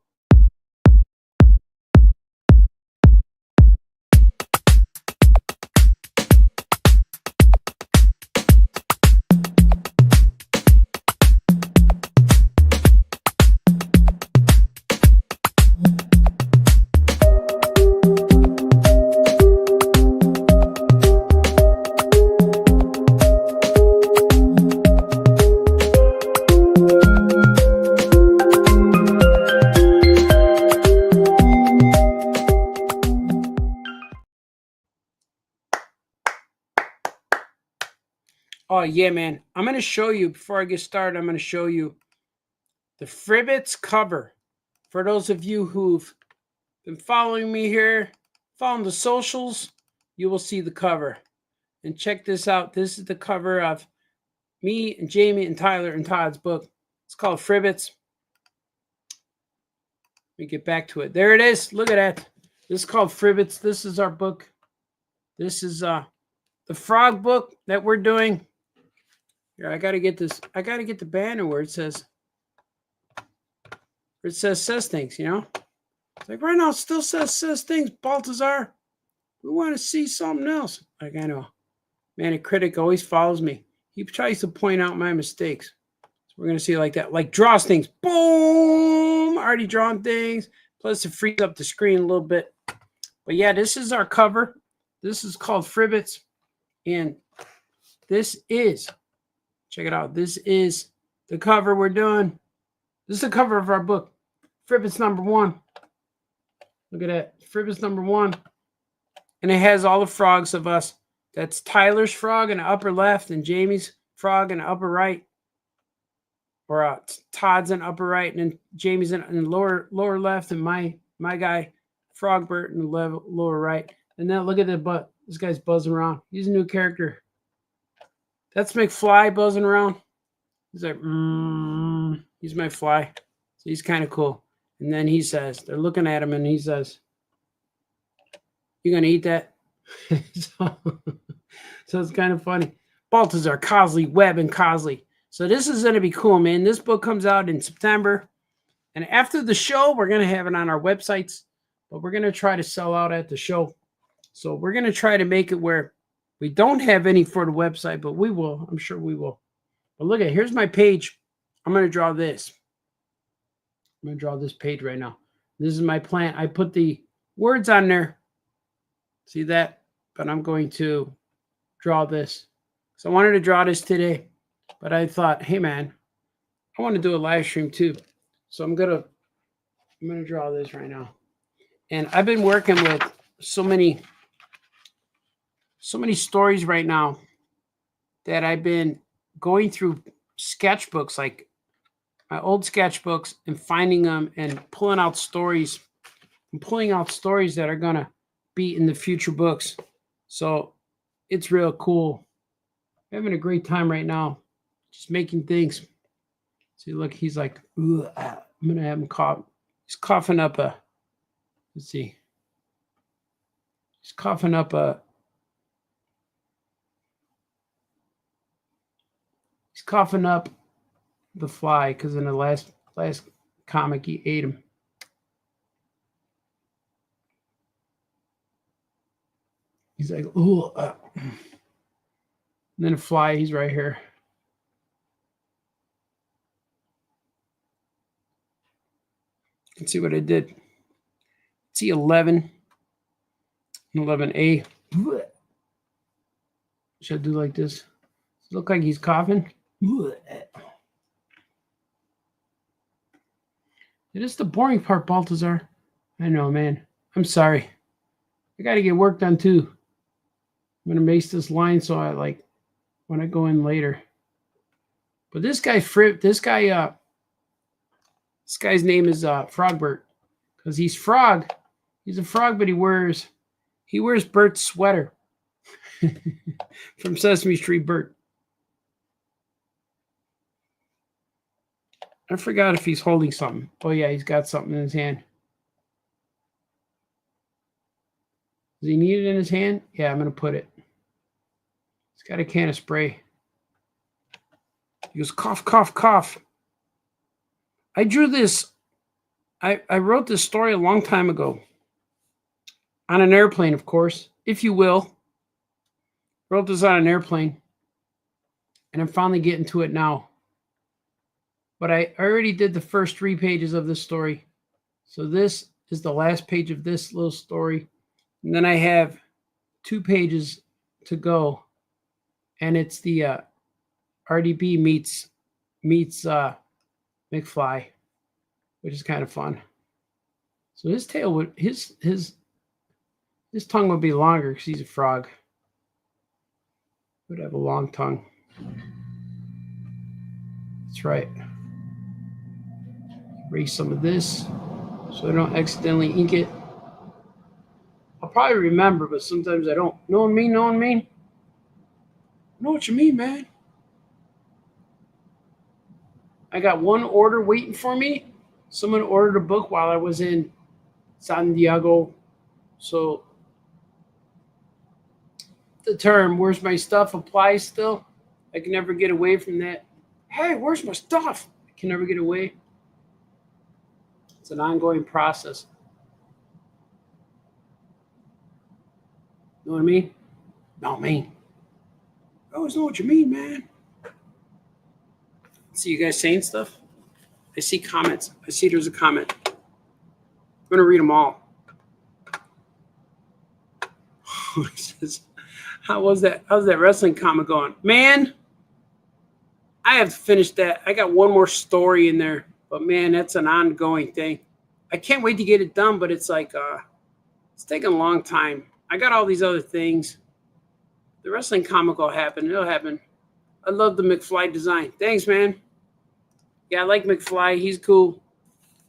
Oh, yeah, man. I'm going to show you, before I get started, I'm going to show you the Fribbits cover. For those of you who've been following me here, following the socials, you will see the cover. And check this out. This is the cover of me and Jamie and Tyler and Todd's book. It's called Fribbits. Let me get back to it. There it is. Look at that. This is called Fribbits. This is our book. This is the frog book that we're doing. Here, I gotta get this. I gotta get the banner where it says says things, you know? It's like right now it still says things, Baltazar. We want to see something else. Like, I know. Man, a critic always follows me. He tries to point out my mistakes. So we're gonna see it like that. Like draws things. Boom! Already drawn things. Plus it frees up the screen a little bit. But yeah, this is our cover. This is called Fribbits. And this is, check it out. This is the cover we're doing. This is the cover of our book. Fribbits #1. Look at that. Fribbits #1. And it has all the frogs of us. That's Tyler's frog in the upper left and Jamie's frog in the upper right. Or Todd's in the upper right, and then Jamie's in the lower left, and my guy, Frogbert, in the lower right. And then look at the butt. This guy's buzzing around. He's a new character. That's McFly buzzing around. He's like, he's my fly. So he's kind of cool. And then he says, they're looking at him, and he says, "You gonna eat that?" so it's kind of funny. Baltazar, Cosley, Webb, and Cosley. So this is going to be cool, man. This book comes out in September. And after the show, we're going to have it on our websites. But we're going to try to sell out at the show. So we're going to try to make it where we don't have any for the website, but we will. I'm sure we will. But look at, here's my page. I'm going to draw this. I'm going to draw this page right now. This is my plan. I put the words on there. See that? But I'm going to draw this. So I wanted to draw this today. But I thought, hey man, I want to do a live stream too. So I'm gonna draw this right now. And I've been working with so many stories right now that I've been going through sketchbooks, like my old sketchbooks, and finding them and pulling out stories that are gonna be in the future books. So it's real cool. I'm having a great time right now. Just making things. See, look, he's like, I'm going to have him cough. He's coughing up a, let's see. He's coughing up a, he's coughing up the fly because in the last comic, he ate him. He's like, ooh. And then a fly, he's right here. Let's see what I did. See 11. 11A. Should I do like this? Does it look like he's coughing? It is the boring part, Baltazar. I know, man. I'm sorry. I got to get work done too. I'm gonna make this line so I like when I go in later. But this guy's name is Frogbert, because he's frog. He's a frog, but he wears Bert's sweater from Sesame Street. Bert. I forgot if he's holding something. Oh yeah, he's got something in his hand. Does he need it in his hand? Yeah, I'm gonna put it. He's got a can of spray. He goes, cough, cough, cough. I drew this. I wrote this story a long time ago. On an airplane, of course, if you will. Wrote this on an airplane. And I'm finally getting to it now. But I already did the first 3 pages of this story. So this is the last page of this little story. And then I have 2 pages to go. And it's the Artie Bee meets McFly, which is kind of fun. So his tail would his tongue would be longer because he's a frog. Would have a long tongue. That's right. Erase some of this so I don't accidentally ink it. I'll probably remember, but sometimes I don't. Know what I mean? Know what I mean? Know what you mean, man? I got one order waiting for me. Someone ordered a book while I was in San Diego. So the term, where's my stuff, applies still. I can never get away from that. Hey, where's my stuff? I can never get away. It's an ongoing process. Know what I mean? No, mean. I always know what you mean, man. See you guys saying stuff? I see comments. I see there's a comment. I'm going to read them all. It says, how's that wrestling comic going? Man, I have to finish that. I got one more story in there. But, man, that's an ongoing thing. I can't wait to get it done, but it's like it's taking a long time. I got all these other things. The wrestling comic will happen. It'll happen. I love the McFly design. Thanks, man. Yeah, I like McFly. He's cool.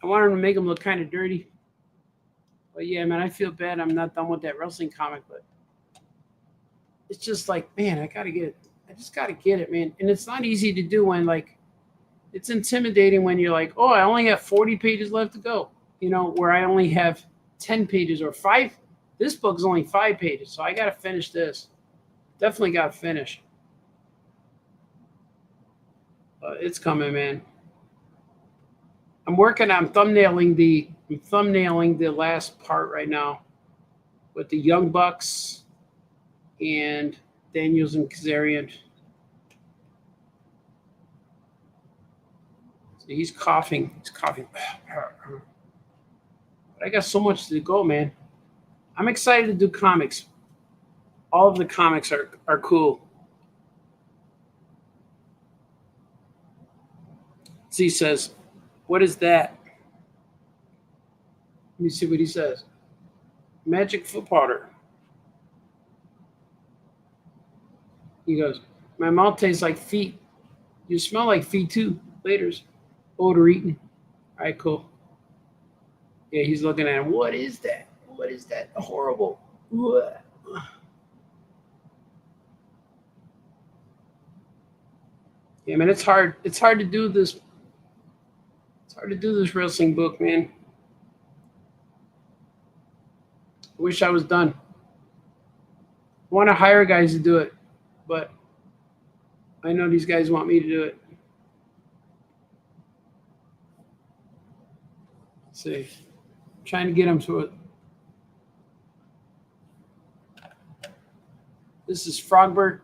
I wanted to make him look kind of dirty. But, yeah, man, I feel bad I'm not done with that wrestling comic. But it's just like, man, I got to get it. I just got to get it, man. And it's not easy to do when, like, it's intimidating when you're like, oh, I only have 40 pages left to go. You know, where I only have 10 pages or 5. This book's only 5 pages, so I got to finish this. Definitely got to finish. It's coming, man. I'm thumbnailing the last part right now with the Young Bucks and Daniels and Kazarian. So he's coughing. He's coughing. But I got so much to go, man. I'm excited to do comics. All of the comics are cool. Z says, what is that? Let me see what he says. Magic foot powder. He goes, my mouth tastes like feet. You smell like feet too. Laters. Odor eating. All right, cool. Yeah, he's looking at him. What is that? What is that? Horrible. What? Yeah, man, it's hard. It's hard to do this. It's hard to do this wrestling book, man. I wish I was done. I want to hire guys to do it, but I know these guys want me to do it. Let's see. I'm trying to get them to it. This is Frogbert.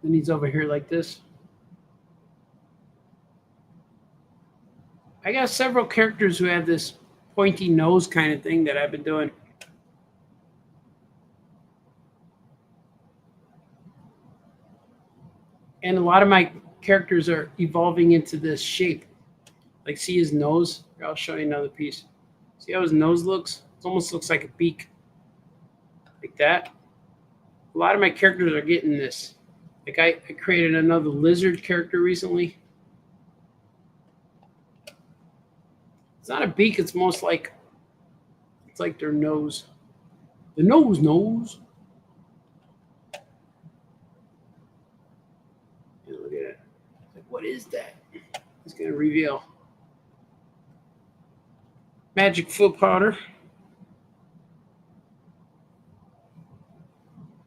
Then he's over here like this. I got several characters who have this pointy nose kind of thing that I've been doing. And a lot of my characters are evolving into this shape. Like, see his nose? Here, I'll show you another piece. See how his nose looks? It almost looks like a beak. Like that. A lot of my characters are getting this. Like, I created another lizard character recently. It's not a beak, it's most like, it's like their nose. The nose. Yeah, look at it. Like, what is that? It's going to reveal. Magic foot powder.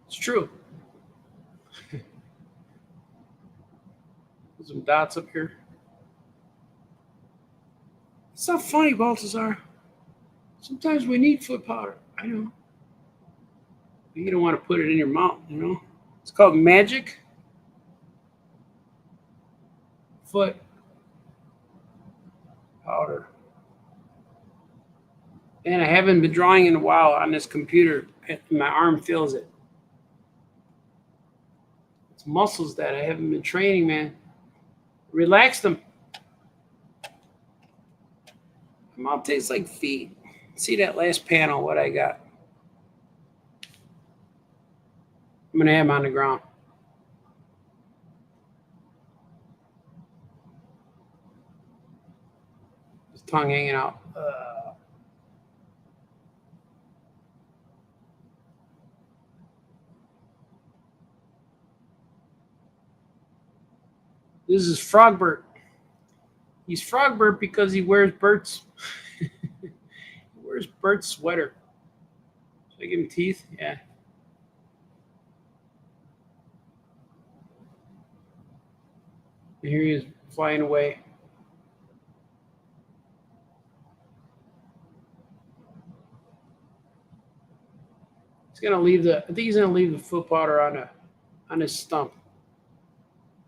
It's true. Put some dots up here. It's not funny, Baltazar. Sometimes we need foot powder. I know. But you don't want to put it in your mouth, you know? It's called magic foot powder. And I haven't been drawing in a while on this computer. My arm feels it. It's muscles that I haven't been training, man. Relax them. My mouth tastes like feet. See that last panel, what I got. I'm going to have him on the ground. His tongue hanging out. This is Frogbert. He's Frogbert because he wears Bert's. He wears Bert's sweater. Should I give him teeth? Yeah. And here he is flying away. He's gonna leave I think he's gonna leave the foot powder on his stump.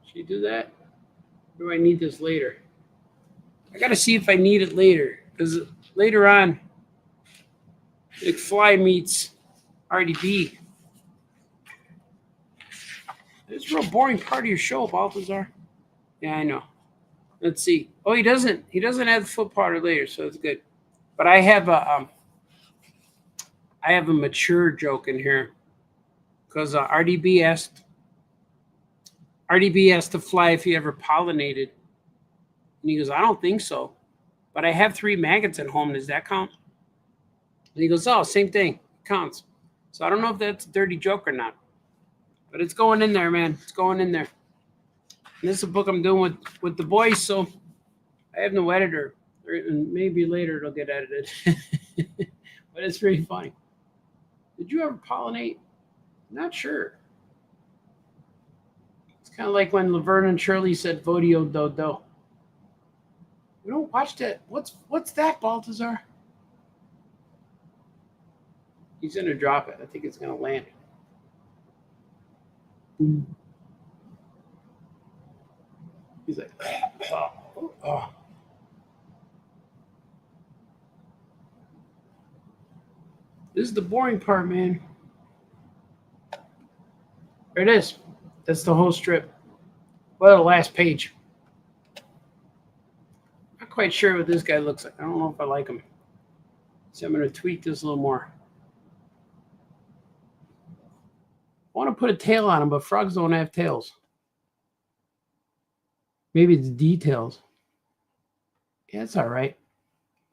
Should he do that? Or do I need this later? I gotta see if I need it later, because later on, McFly meets Artie Bee. It's a real boring part of your show, Baltazar. Yeah, I know. Let's see. Oh, he doesn't have the foot powder later, so it's good. But I have a mature joke in here, because Artie Bee asked to fly if he ever pollinated. And he goes, I don't think so. But I have 3 maggots at home. Does that count? And he goes, oh, same thing. It counts. So I don't know if that's a dirty joke or not. But it's going in there, man. It's going in there. And this is a book I'm doing with the boys, so I have no editor. And maybe later it'll get edited. But it's really funny. Did you ever pollinate? Not sure. It's kind of like when Laverne and Shirley said Vodio Do Do. We don't watch that. What's that, Baltazar? He's going to drop it. I think it's going to land. Boom. He's like, oh. This is the boring part, man. There it is. That's the whole strip. Well, the last page. Not quite sure what this guy looks like. I don't know if I like him. So I'm going to tweak this a little more. I want to put a tail on him, but frogs don't have tails. Maybe it's details. Yeah, it's all right.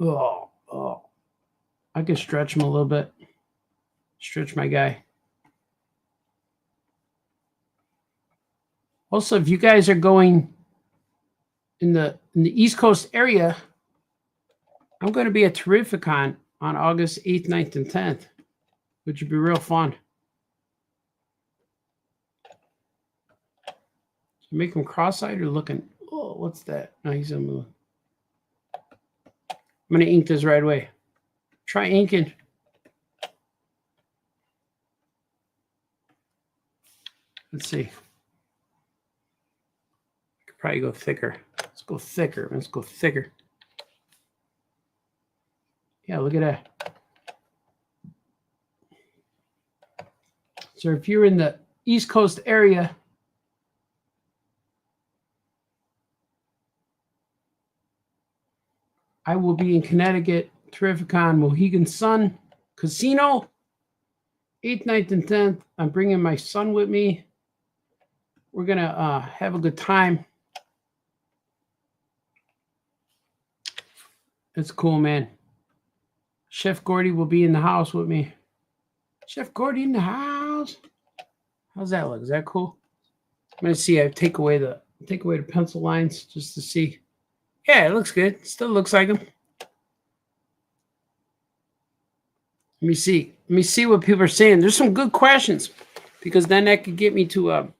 Oh. I can stretch him a little bit. Stretch my guy. Also, if you guys are going in the East Coast area, I'm going to be at Terrificon on August 8th, 9th, and 10th, which would be real fun. Make him cross-eyed or looking. Oh, what's that? No, he's gonna move. I'm gonna ink this right away. Try inking. Let's see. I could probably go thicker. Let's go thicker. Let's go thicker. Yeah, look at that. So if you're in the East Coast area, I will be in Connecticut, Terrificon, Mohegan Sun Casino, 8th, 9th, and 10th. I'm bringing my son with me. We're going to have a good time. It's cool, man. Chef Gordy will be in the house with me. Chef Gordy in the house. How's that look? Is that cool? I'm going to see. I take away the pencil lines just to see. Yeah, it looks good. Still looks like them. Let me see. Let me see what people are saying. There's some good questions, because then that could get me to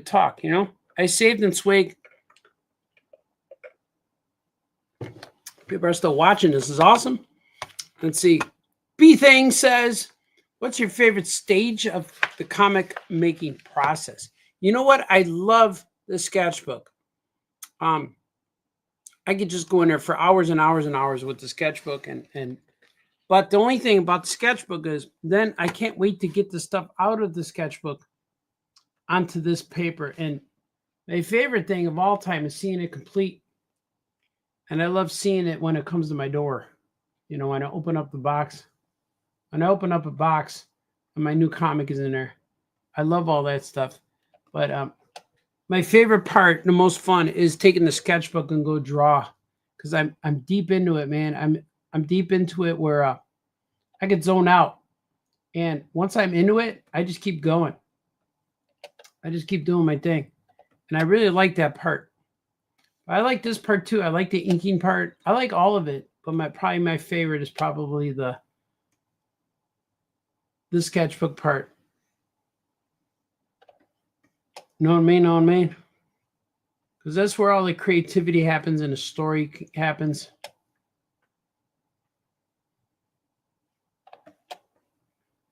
talk. You know, I saved and swag. People are still watching. This is awesome. Let's see. B Thing says, "What's your favorite stage of the comic making process?" You know what? I love the sketchbook. I could just go in there for hours and hours and hours with the sketchbook, but the only thing about the sketchbook is then I can't wait to get the stuff out of the sketchbook onto this paper. And my favorite thing of all time is seeing it complete. And I love seeing it when it comes to my door. You know, when I open up the box. When I open up a box and my new comic is in there. I love all that stuff. But my favorite part, the most fun, is taking the sketchbook and go draw, because I'm deep into it, man. I'm deep into it where I could zone out, and once I'm into it, I just keep going. I just keep doing my thing, and I really like that part. I like this part too. I like the inking part. I like all of it, but probably my favorite is probably the sketchbook part. Know what I mean? Know what I mean? Because that's where all the creativity happens and the story happens.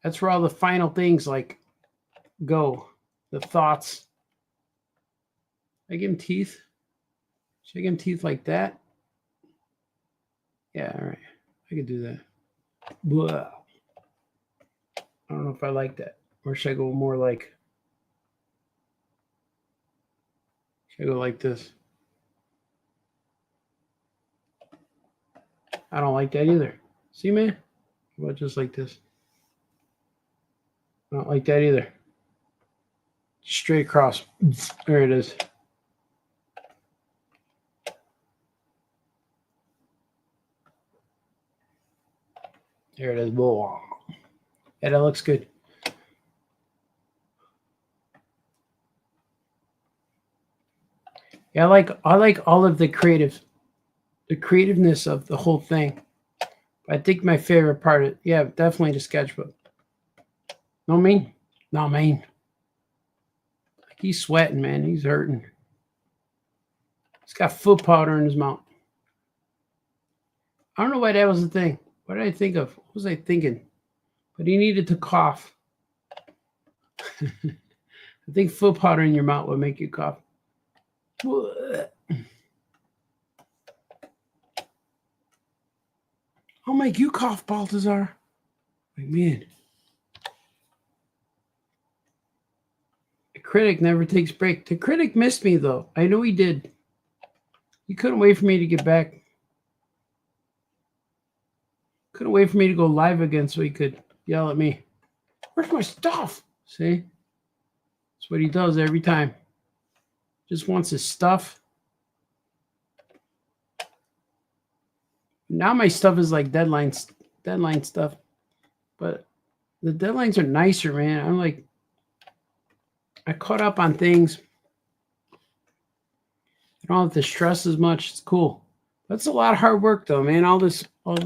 That's where all the final things like go. The thoughts. I give him teeth. Should I give him teeth like that? Yeah, all right. I could do that. Blah. I don't know if I like that. Or should I go more like... Should I go like this? I don't like that either. See, man? How about just like this? I don't like that either. Straight across. There it is. There it is. Whoa. Yeah, that looks good. Yeah, I like all of the creativeness of the whole thing. I think my favorite part, yeah, definitely the sketchbook. No mean? No mean. Like he's sweating, man. He's hurting. He's got foot powder in his mouth. I don't know why that was the thing. What did I think of? What was I thinking? But he needed to cough. I think foot powder in your mouth would make you cough. I'll make you cough, Baltazar. Like, man. The critic never takes break. The critic missed me, though. I know he did. He couldn't wait for me to get back. Couldn't wait for me to go live again so he could yell at me. Where's my stuff? See? That's what he does every time. Just wants his stuff. Now my stuff is like deadline stuff. But the deadlines are nicer, man. I'm like, I caught up on things. I don't have to stress as much. It's cool. That's a lot of hard work, though, man. All this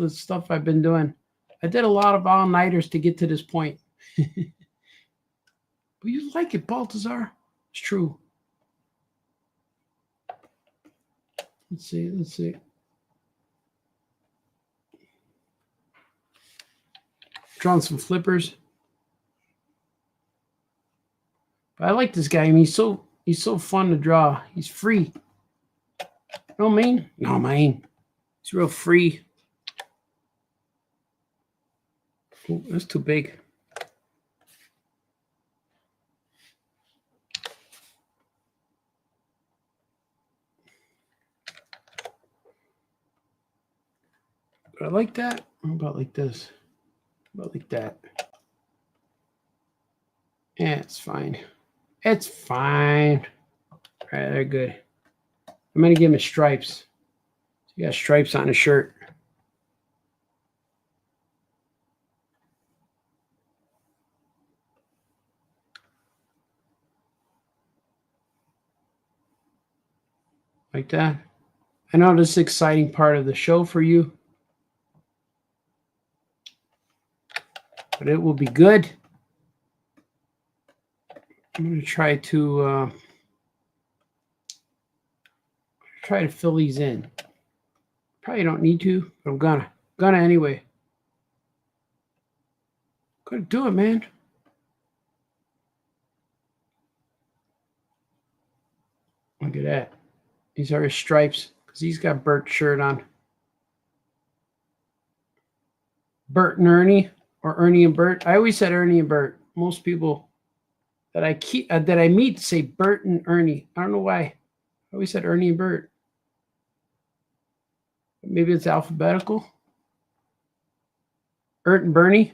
stuff I've been doing. I did a lot of all-nighters to get to this point. But you like it, Baltazar. It's true. Let's see. Drawn some flippers. But I like this guy. I mean, he's so fun to draw. He's free. No, man. No, man. He's real free. Ooh, that's too big. I like that. How about like this? How about like that? Yeah, it's fine. It's fine. All right, they're good. I'm going to give him stripes. He got stripes on his shirt. Like that. I know this is an exciting part of the show for you. But it will be good. I'm going to try to fill these in. Probably don't need to, but I'm gonna anyway. Gonna do it, man. Look at that. These are his stripes because he's got Bert's shirt on. Bert and Ernie, or Ernie and Bert. I always said Ernie and Bert. Most people that I meet say Bert and Ernie. I don't know why. I always said Ernie and Bert. Maybe it's alphabetical. Ert and Bernie.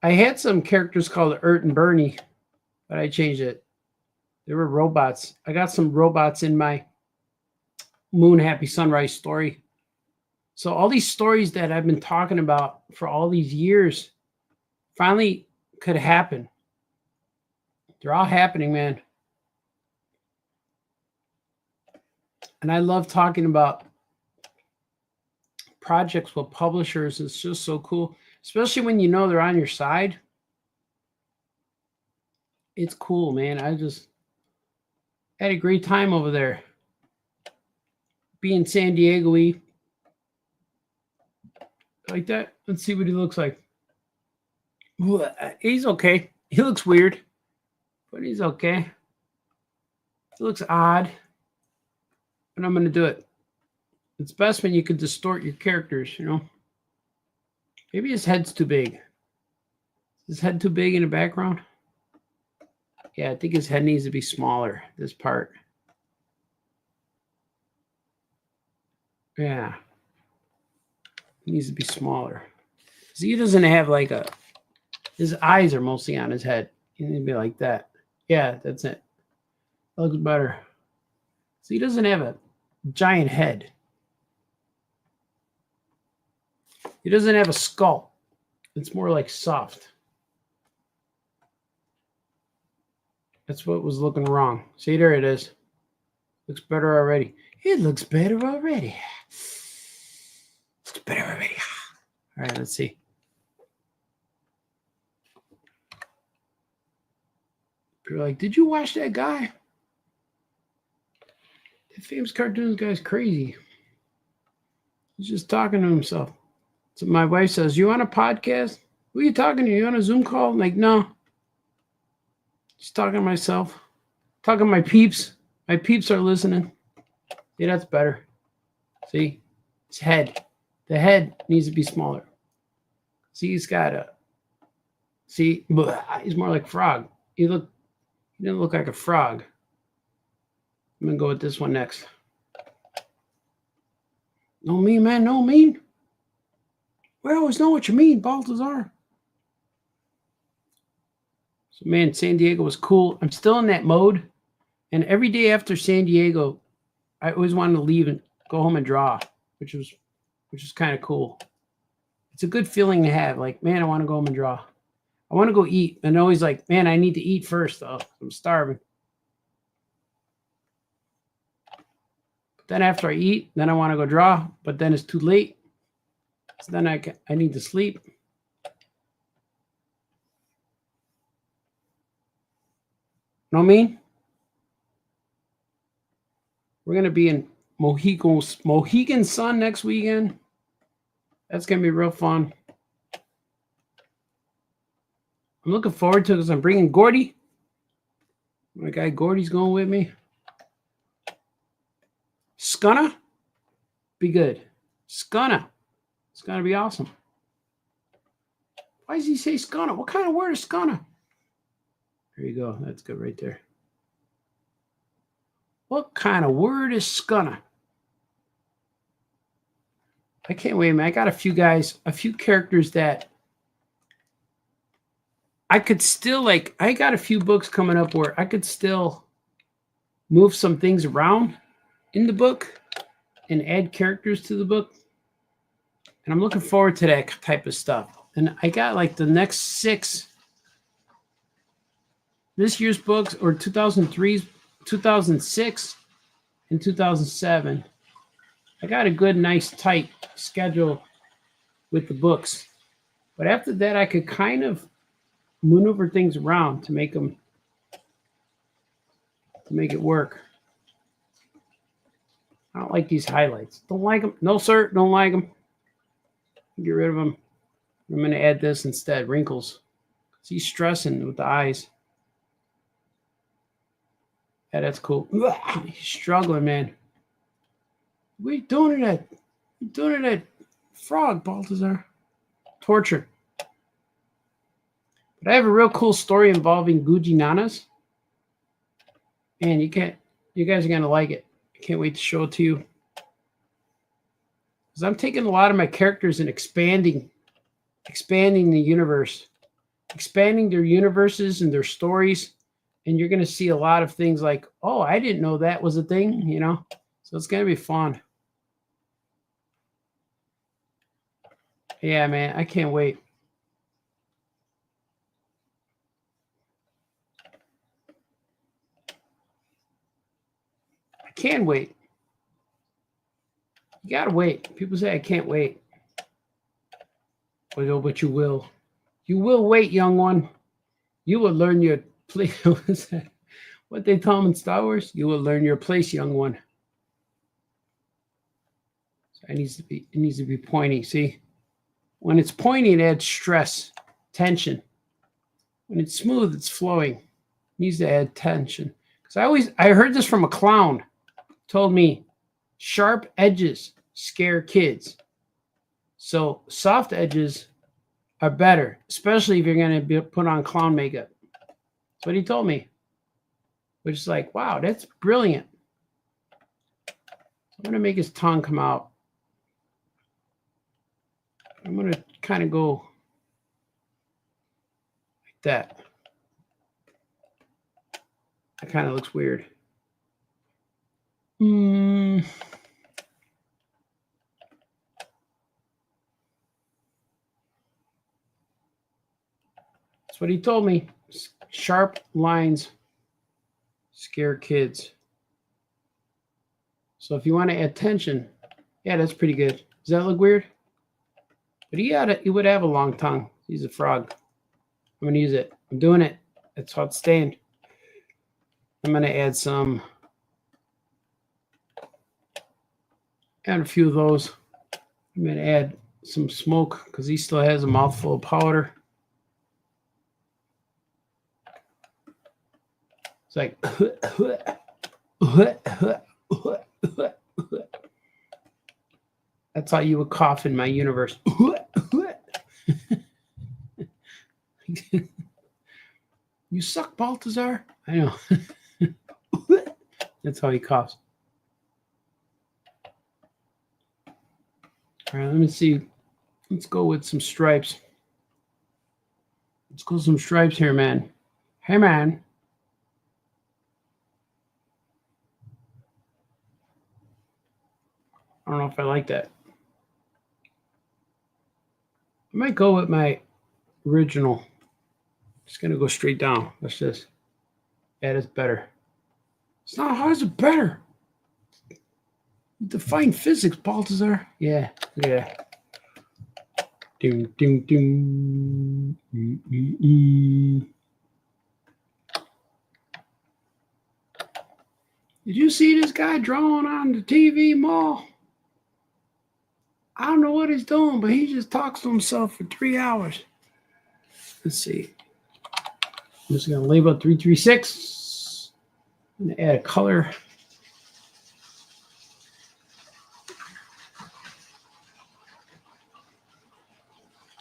I had some characters called Ert and Bernie, but I changed it. They were robots. I got some robots in my Moon Happy Sunrise story. So all these stories that I've been talking about for all these years finally could happen. They're all happening, man. And I love talking about projects with publishers. It's just so cool, especially when you know they're on your side. It's cool, man. I just had a great time over there. Being San Diego-y. Like that. Let's see what he looks like. He's okay. He looks weird, but he's okay. He looks odd, but I'm going to do it. It's best when you can distort your characters, you know. Maybe his head's too big. Is his head too big in the background? Yeah, I think his head needs to be smaller, this part. Yeah. It needs to be smaller. See, he doesn't have like a... His eyes are mostly on his head. He needs to be like that. Yeah, that's it. That looks better. So he doesn't have a giant head. He doesn't have a skull. It's more like soft. That's what was looking wrong. See, there it is. Looks better already. It looks better already. Looks better already. All right, let's see. You're like, did you watch that guy? That famous cartoons guy's crazy. He's just talking to himself. So my wife says, you on a podcast? Who are you talking to? You on a Zoom call? I'm like, no. Just talking to myself. Talking to my peeps. My peeps are listening. See, that's better. See? His head. The head needs to be smaller. See, he's got a... See? He's more like a frog. He didn't look like a frog. I'm going to go with this one next. No mean, man. No mean. We always know what you mean, Baltazar. So, man, San Diego was cool. I'm still in that mode. And every day after San Diego, I always wanted to leave and go home and draw, which was kind of cool. It's a good feeling to have. Like, man, I want to go home and draw. I want to go eat. And always like, man, I need to eat first, though. I'm starving. But then after I eat, then I want to go draw. But then it's too late. So then I need to sleep. Know what I mean? We're going to be in Mohegan Sun next weekend. That's going to be real fun. I'm looking forward to it because I'm bringing Gordy. My guy Gordy's going with me. Scunna. Be good. Scunna. It's going to be awesome. Why does he say scunna? What kind of word is scunna? There you go. That's good right there. What kind of word is scunna? I can't wait, man. I got a few characters that I could still like. I got a few books coming up where I could still move some things around in the book and add characters to the book. And I'm looking forward to that type of stuff. And I got like the next 6 this year's books, or 2003, 2006, and 2007. I got a good, nice, tight schedule with the books. But after that, I could kind of maneuver things around to make it work. I don't like these highlights. Don't like them. No, sir. Don't like them. Get rid of them. I'm going to add this instead. Wrinkles. He's stressing with the eyes. Yeah, that's cool. He's struggling, man. What are you doing to that? You're doing to that frog, Baltazar. Torture. But I have a real cool story involving Guji Nanas. Man, you guys are going to like it. I can't wait to show it to you. Because I'm taking a lot of my characters and expanding the universe. Expanding their universes and their stories. And you're going to see a lot of things like, oh, I didn't know that was a thing, you know? So it's going to be fun. Yeah, man, I can't wait. I can wait. You got to wait. People say I can't wait. But you will. You will wait, young one. You will learn your place. What they tell them in Star Wars? You will learn your place, young one. So it needs to be pointy. See? When it's pointy, it adds stress, tension. When it's smooth, it's flowing. It needs to add tension. Because I heard this from a clown. Told me, sharp edges scare kids. So soft edges are better, especially if you're going to put on clown makeup. That's what he told me. Which is like, wow, that's brilliant. I'm going to make his tongue come out. I'm going to kind of go like that. That kind of looks weird. That's what he told me. Sharp lines scare kids. So if you want to add tension, yeah, that's pretty good. Does that look weird? But he would have a long tongue. He's a frog. I'm going to use it. I'm doing it. That's how it's staying. I'm going to add a few of those. I'm going to add some smoke because he still has a mouthful of powder. It's like, that's how you would cough in my universe. You suck, Baltazar. I know. That's how he coughs. All right, let me see. Let's go with some stripes. Let's go with some stripes here, man. Hey, man. I don't know if I like that. I might go with my original. Just going to go straight down. Let's just. Yeah, that's better. It's not. How is it better? You define physics, Baltazar. Yeah, look at that. Ding, ding, ding. Did you see this guy drawing on the TV mall? I don't know what he's doing, but he just talks to himself for 3 hours. Let's see. I'm just going to label 336. I'm going to add a color.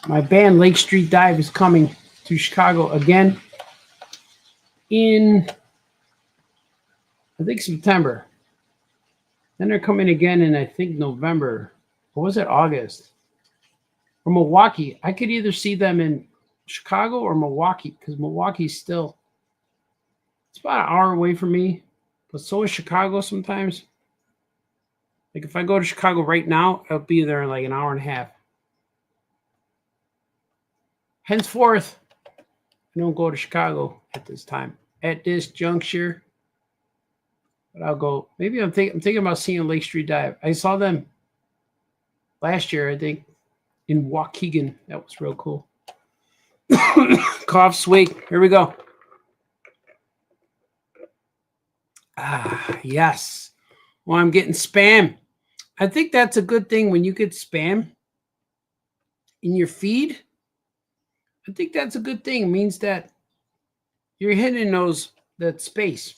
My band Lake Street Dive is coming to Chicago again in, I think, September. Then they're coming again in, I think, November. Or was it August? Or Milwaukee. I could either see them in Chicago or Milwaukee, because Milwaukee's still, it's about an hour away from me. But so is Chicago sometimes. Like if I go to Chicago right now, I'll be there in like an hour and a half. Henceforth, I don't go to Chicago at this time. At this juncture. But I'll go. Maybe I'm thinking about seeing Lake Street Dive. I saw them last year, I think, in Waukegan. That was real cool. Cough, swig. Here we go. Ah, yes. Well, I'm getting spam. I think that's a good thing when you get spam in your feed. I think that's a good thing. It means that you're hitting that space.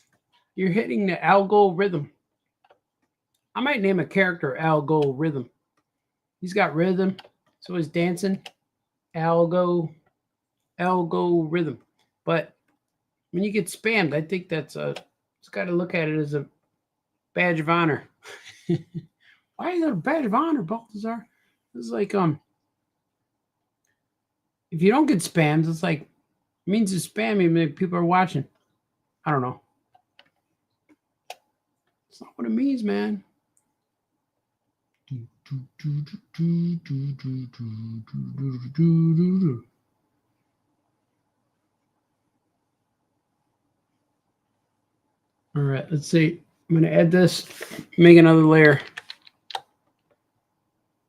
You're hitting the algorithm. I might name a character algorithm. He's got rhythm. So he's dancing. Algorithm. But when you get spammed, I think it's got to look at it as a badge of honor. Why is that a badge of honor, Balthazar? It's like, if you don't get spammed, it's like, it means it's spamming, maybe people are watching. I don't know. It's not what it means, man. All right, let's see. I'm going to add this, make another layer.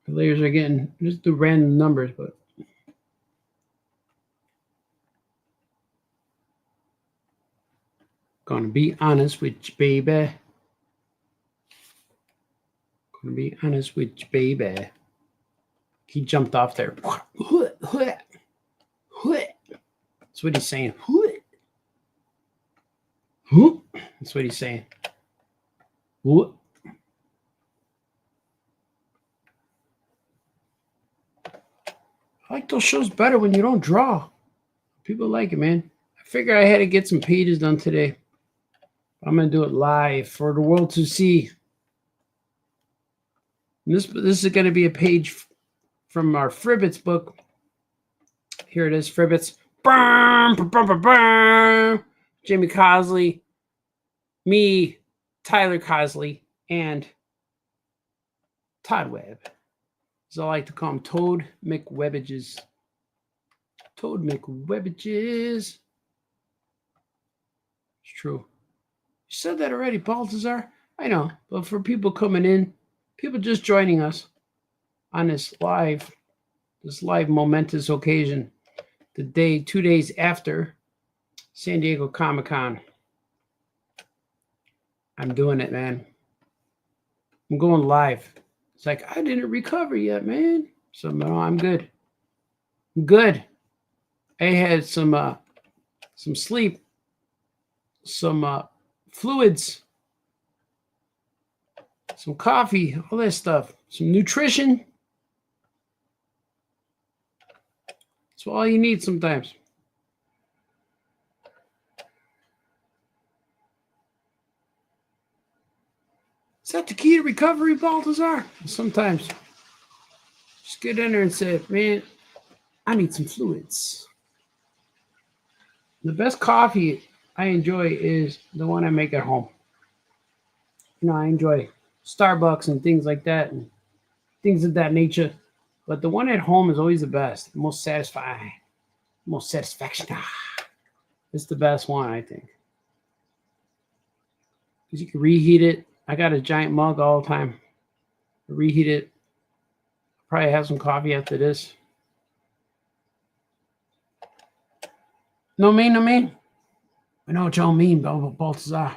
The layers are getting just the random numbers, but gonna be honest with you, baby. Gonna be honest with you, baby. He jumped off there. That's what he's saying. That's what he's saying. I like those shows better when you don't draw. People like it, man. I figured I had to get some pages done today. I'm going to do it live for the world to see. And this is going to be a page from our Fribbits book. Here it is, Fribbits. Jamie Cosley, me, Tyler Cosley, and Todd Webb. As I like to call him, Toad McWebbages. Toad McWebbages. It's true. You said that already, Balthazar. I know, but for people coming in, people just joining us on this live momentous occasion, the day, 2 days after San Diego Comic-Con. I'm doing it, man. I'm going live. It's like, I didn't recover yet, man. So no, I'm good. I'm good. I had some sleep, some fluids, some coffee, all that stuff, some nutrition. That's all you need sometimes. Is that the key to recovery, Balthazar? Sometimes. Just get in there and say, man, I need some fluids. The best coffee I enjoy is the one I make at home. You know, I enjoy Starbucks and things like that and things of that nature. But the one at home is always the best, the most satisfying, most satisfaction. It's the best one, I think. Because you can reheat it. I got a giant mug all the time. I reheat it. Probably have some coffee after this. No mean. I know what y'all mean, Balthazar.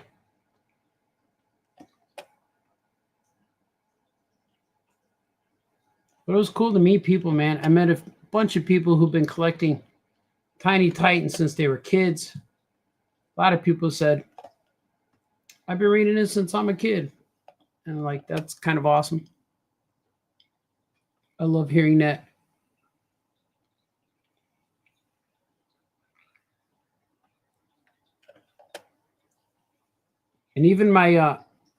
But it was cool to meet people, man. I met a bunch of people who've been collecting Tiny Titans since they were kids. A lot of people said, I've been reading this since I'm a kid. And like, that's kind of awesome. I love hearing that. And even my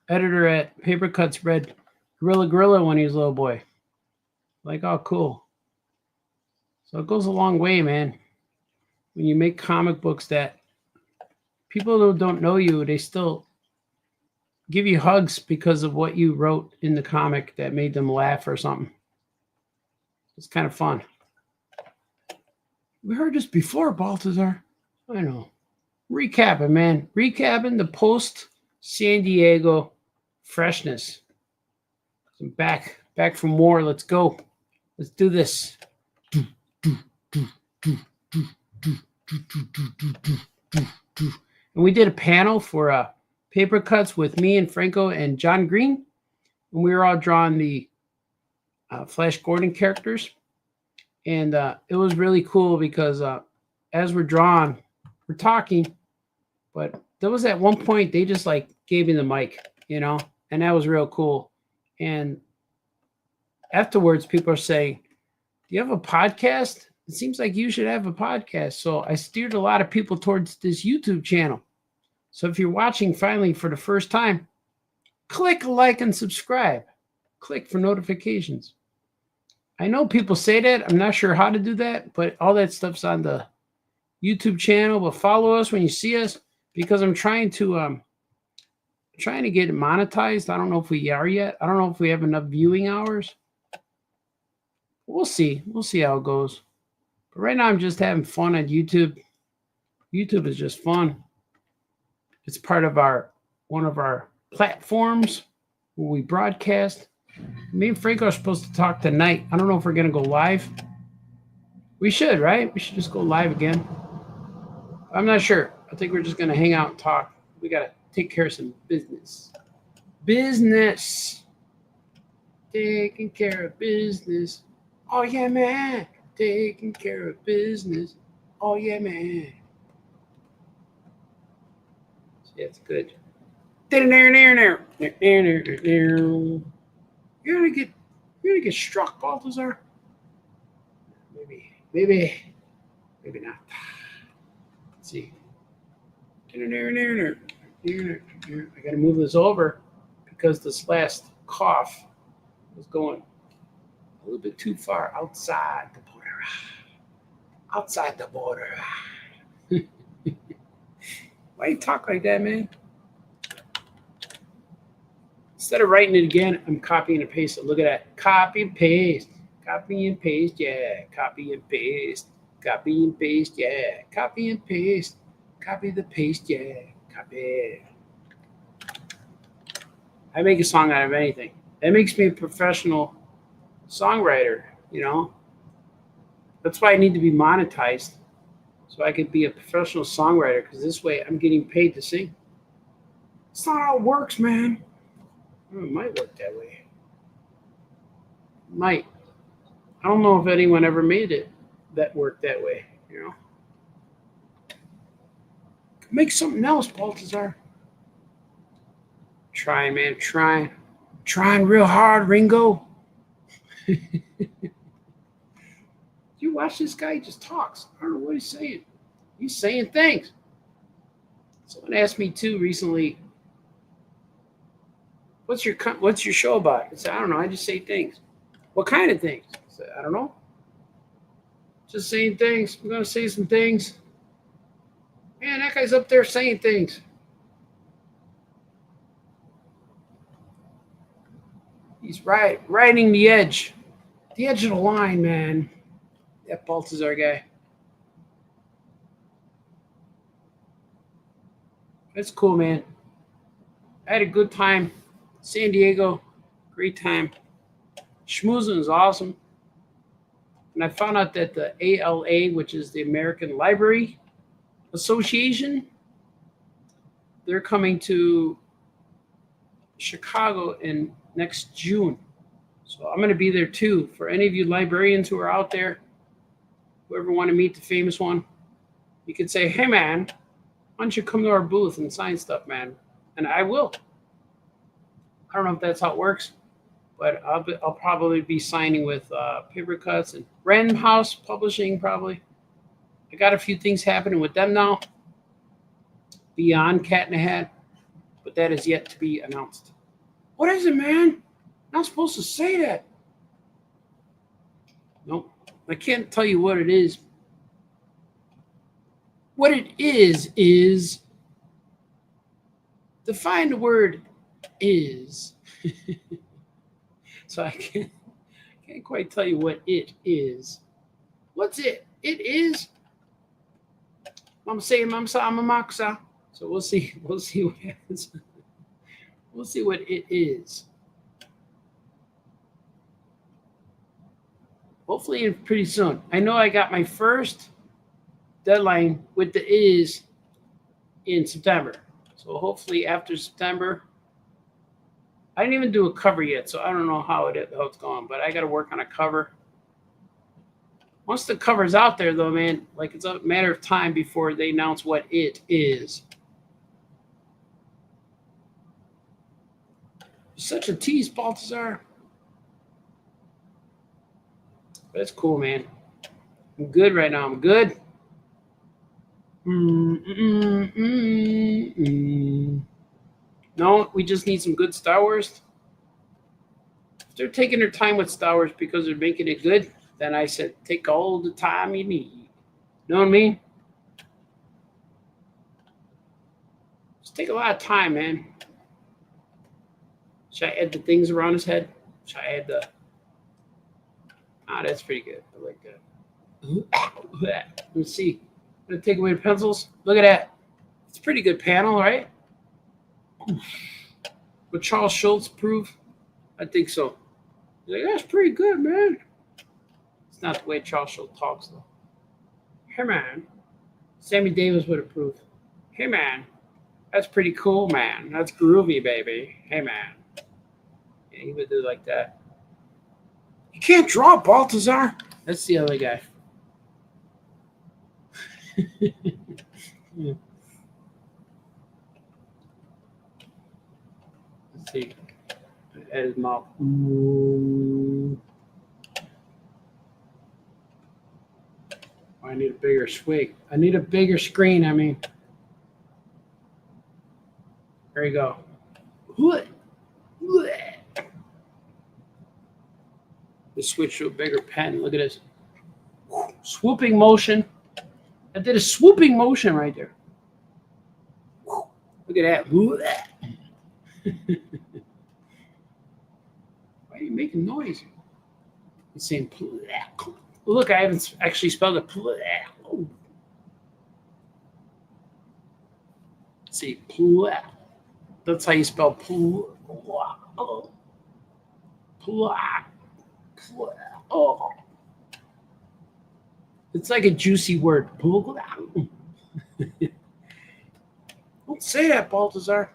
editor at Paper Cuts read Gorilla when he was a little boy. Like, oh, cool. So it goes a long way, man. When you make comic books that people who don't know you, they still give you hugs because of what you wrote in the comic that made them laugh or something. It's kind of fun. We heard this before, Baltazar. I know. Recapping, man. Recapping the post-San Diego Freshness. I'm back from war. Let's go. Let's do this. And we did a panel for Paper Cuts with me and Franco and John Green. And we were all drawing the Flash Gordon characters. And it was really cool because as we're drawing, we're talking. But there was at one point, they just like gave me the mic, you know. And that was real cool. And afterwards, people are saying, do you have a podcast? It seems like you should have a podcast. So I steered a lot of people towards this YouTube channel. So if you're watching finally for the first time, click like and subscribe. Click for notifications. I know people say that. I'm not sure how to do that, but all that stuff's on the YouTube channel. But follow us when you see us because I'm trying to get it monetized. I don't know if we are yet. I don't know if we have enough viewing hours. We'll see. We'll see how it goes. But right now I'm just having fun on YouTube. YouTube is just fun. It's part of one of our platforms where we broadcast. Me and Franco are supposed to talk tonight. I don't know if we're going to go live. We should, right? We should just go live again. I'm not sure. I think we're just going to hang out and talk. We got to take care of some business. Business. Taking care of business. Oh, yeah, man. Taking care of business. Oh, yeah, man. Yeah, it's good. You're gonna get struck, Baltazar. Maybe not. Let's see. I gotta move this over because this last cough was going a little bit too far outside the border. Outside the border. Why you talk like that, man? Instead of writing it again, I'm copying and pasting. Look at that. Copy and paste. Copy and paste, yeah. Copy and paste. Copy and paste, yeah. Copy and paste. Copy the paste, yeah. Copy. I make a song out of anything. That makes me a professional songwriter, you know? That's why I need to be monetized. So I could be a professional songwriter because this way I'm getting paid to sing. It's not how it works, man. It might work that way. Might. I don't know if anyone ever made it that worked that way, you know. Make something else, Baltazar. Trying, man, trying. Trying real hard, Ringo. You watch this guy, he just talks. I don't know what he's saying. He's saying things. Someone asked me too recently, what's your show about? I said, I don't know. I just say things. What kind of things? I said, I don't know. Just saying things. I'm going to say some things. Man, that guy's up there saying things. He's riding the edge of the line, man. That Baltazar guy. That's cool, man. I had a good time. San Diego, great time. Schmoozing is awesome. And I found out that the ALA, which is the American Library Association, they're coming to Chicago in next June. So I'm going to be there too. For any of you librarians who are out there, whoever want to meet the famous one, you can say, hey, man, why don't you come to our booth and sign stuff, man? And I will. I don't know if that's how it works, but I'll probably be signing with Paper Cuts and Random House Publishing probably. I got a few things happening with them now. Beyond Cat in the Hat. but that is yet to be announced. What is it, man? Not supposed to say that. Nope. I can't tell you what it is. What it is define the word is. So I can't quite tell you what it is. What's it? It is. Mama say, Mama sa, Mama maksa. So we'll see. We'll see what happens. We'll see what it is. Hopefully pretty soon. I know I got my first deadline with the is in September. So hopefully after September, I didn't even do a cover yet, so I don't know how it's going, but I got to work on a cover. Once the cover's out there, though, man, like it's a matter of time before they announce what it is. You're such a tease, Baltazar. That's cool, man. I'm good right now. I'm good. No, we just need some good Star Wars. If they're taking their time with Star Wars because they're making it good, then I said, take all the time you need. Know what I mean? Just take a lot of time, man. Should I add the things around his head? Should I add the... that's pretty good. I like that. Let me see. I'm going to take away the pencils. Look at that. It's a pretty good panel, right? Would Charles Schultz approve? I think so. He's like, that's pretty good, man. It's not the way Charles Schultz talks, though. Hey, man. Sammy Davis would approve. Hey, man. That's pretty cool, man. That's groovy, baby. Hey, man. Yeah, he would do it like that. You can't draw, Baltazar. That's the other guy. Yeah. Let's see. At his mouth. I need a bigger swig. I need a bigger screen. I mean, there you go. Let's switch to a bigger pen. Look at this. Swooping motion. I did a swooping motion right there. Look at that. Why are you making noise? It's saying, look, I haven't actually spelled it. Let's see. That's how you spell. Oh. It's like a juicy word. Don't say that, Baltazar.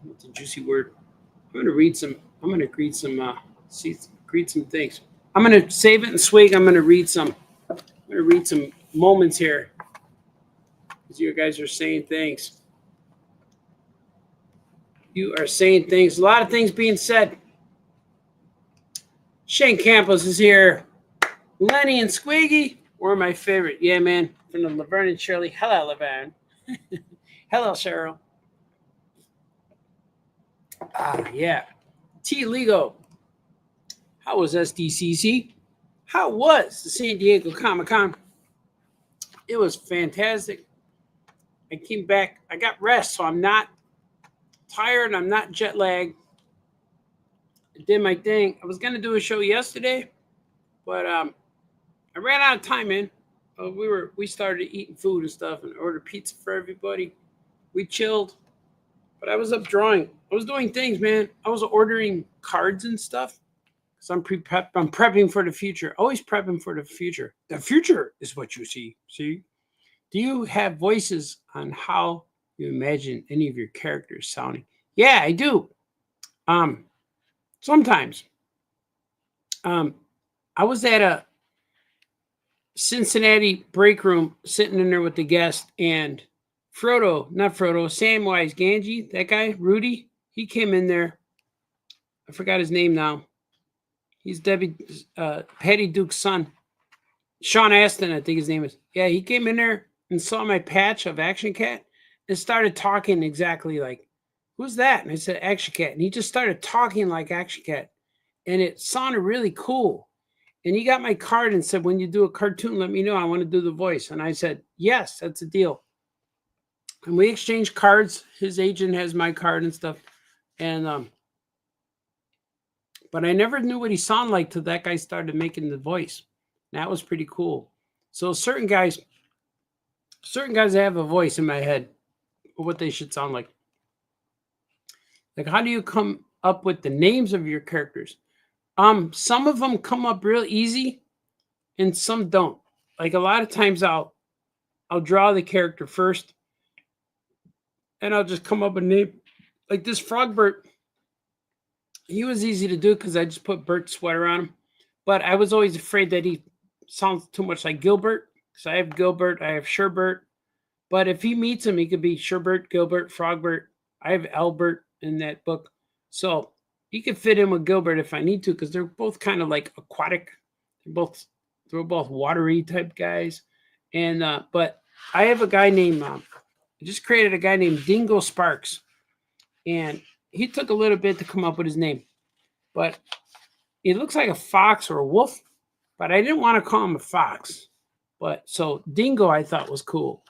It's a juicy word. I'm gonna read some things. I'm gonna save it and swig. I'm gonna read some moments here. Because you guys are saying things. You are saying things. A lot of things being said. Shane Campos is here. Lenny and Squiggy were my favorite. Yeah, man. From the Laverne and Shirley. Hello, Laverne. Hello, Cheryl. Yeah. T. Ligo. How was SDCC? How was the San Diego Comic-Con? It was fantastic. I came back. I got rest, so I'm not tired. I'm not jet lagged. I did my thing. I was going to do a show yesterday, but I ran out of time, man. We started eating food and stuff and ordered pizza for everybody. We chilled, but I was up drawing. I was doing things, man. I was ordering cards and stuff because I'm prepping for the future. Always prepping for the future. The future is what you see. See? Do you have voices on how you imagine any of your characters sounding? Yeah, I do. Sometimes. I was at a Cincinnati break room sitting in there with the guest, and Samwise Gamgee, that guy, Rudy, he came in there. I forgot his name now. He's Patty Duke's son. Sean Astin, I think his name is. Yeah, he came in there and saw my patch of Action Cat. and started talking exactly like, who's that? And I said, Action Cat. And he just started talking like Action Cat. And it sounded really cool. And he got my card and said, when you do a cartoon, let me know. I want to do the voice. And I said, yes, that's a deal. And we exchanged cards. His agent has my card and stuff. And but I never knew what he sounded like till that guy started making the voice. That was pretty cool. So certain guys have a voice in my head of what they should sound like. Like, how do you come up with the names of your characters? Some of them come up real easy and some don't. Like, a lot of times I'll draw the character first and I'll just come up with a name. Like this Frogbert, he was easy to do because I just put Bert's sweater on him. But I was always afraid that he sounds too much like Gilbert. So I have Gilbert, I have Sherbert. But if he meets him, he could be Sherbert, Gilbert, Frogbert. I have Albert in that book. So he could fit in with Gilbert if I need to, because they're both kind of like aquatic. They're both watery type guys. And but I have a guy named I just created a guy named Dingo Sparks. And he took a little bit to come up with his name. But it looks like a fox or a wolf. But I didn't want to call him a fox. But so Dingo I thought was cool.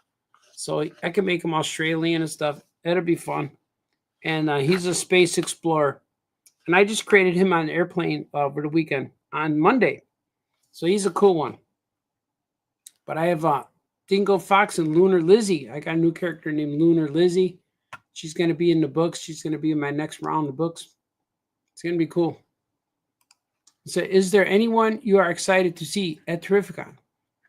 So I can make him Australian and stuff. That'll be fun. And he's a space explorer. And I just created him on an airplane over the weekend on Monday. So he's a cool one. But I have Dingo Fox and Lunar Lizzie. I got a new character named Lunar Lizzie. She's going to be in the books. She's going to be in my next round of books. It's going to be cool. So is there anyone you are excited to see at Terrificon?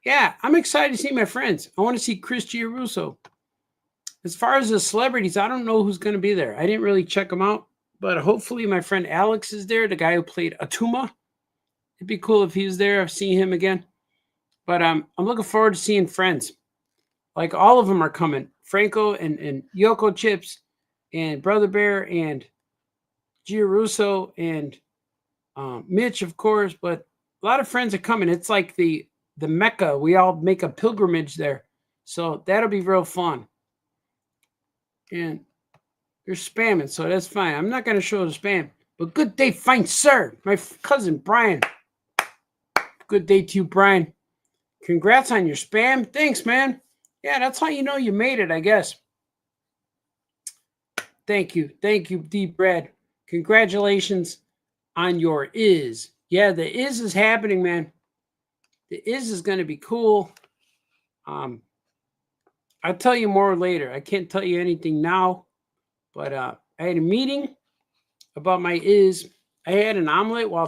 Yeah, I'm excited to see my friends. I want to see Chris Giarusso. As far as the celebrities, I don't know who's going to be there. I didn't really check them out. But hopefully my friend Alex is there, the guy who played Atuma. It'd be cool if he was there. I've seen him again. But I'm looking forward to seeing friends. Like, all of them are coming. Franco and Yoko Chips and Brother Bear and Giarusso and Mitch, of course. But a lot of friends are coming. It's like the Mecca. We all make a pilgrimage there. So that'll be real fun. And they're spamming, so that's fine. I'm not going to show the spam. But good day, fine sir. My cousin, Brian. Good day to you, Brian. Congrats on your spam. Thanks, man. Yeah, that's how you know you made it, I guess. Thank you. Thank you, Deep Red. Congratulations on your is. Yeah, the is happening, man. The is going to be cool. I'll tell you more later. I can't tell you anything now. But I had a meeting about my is. I had an omelet while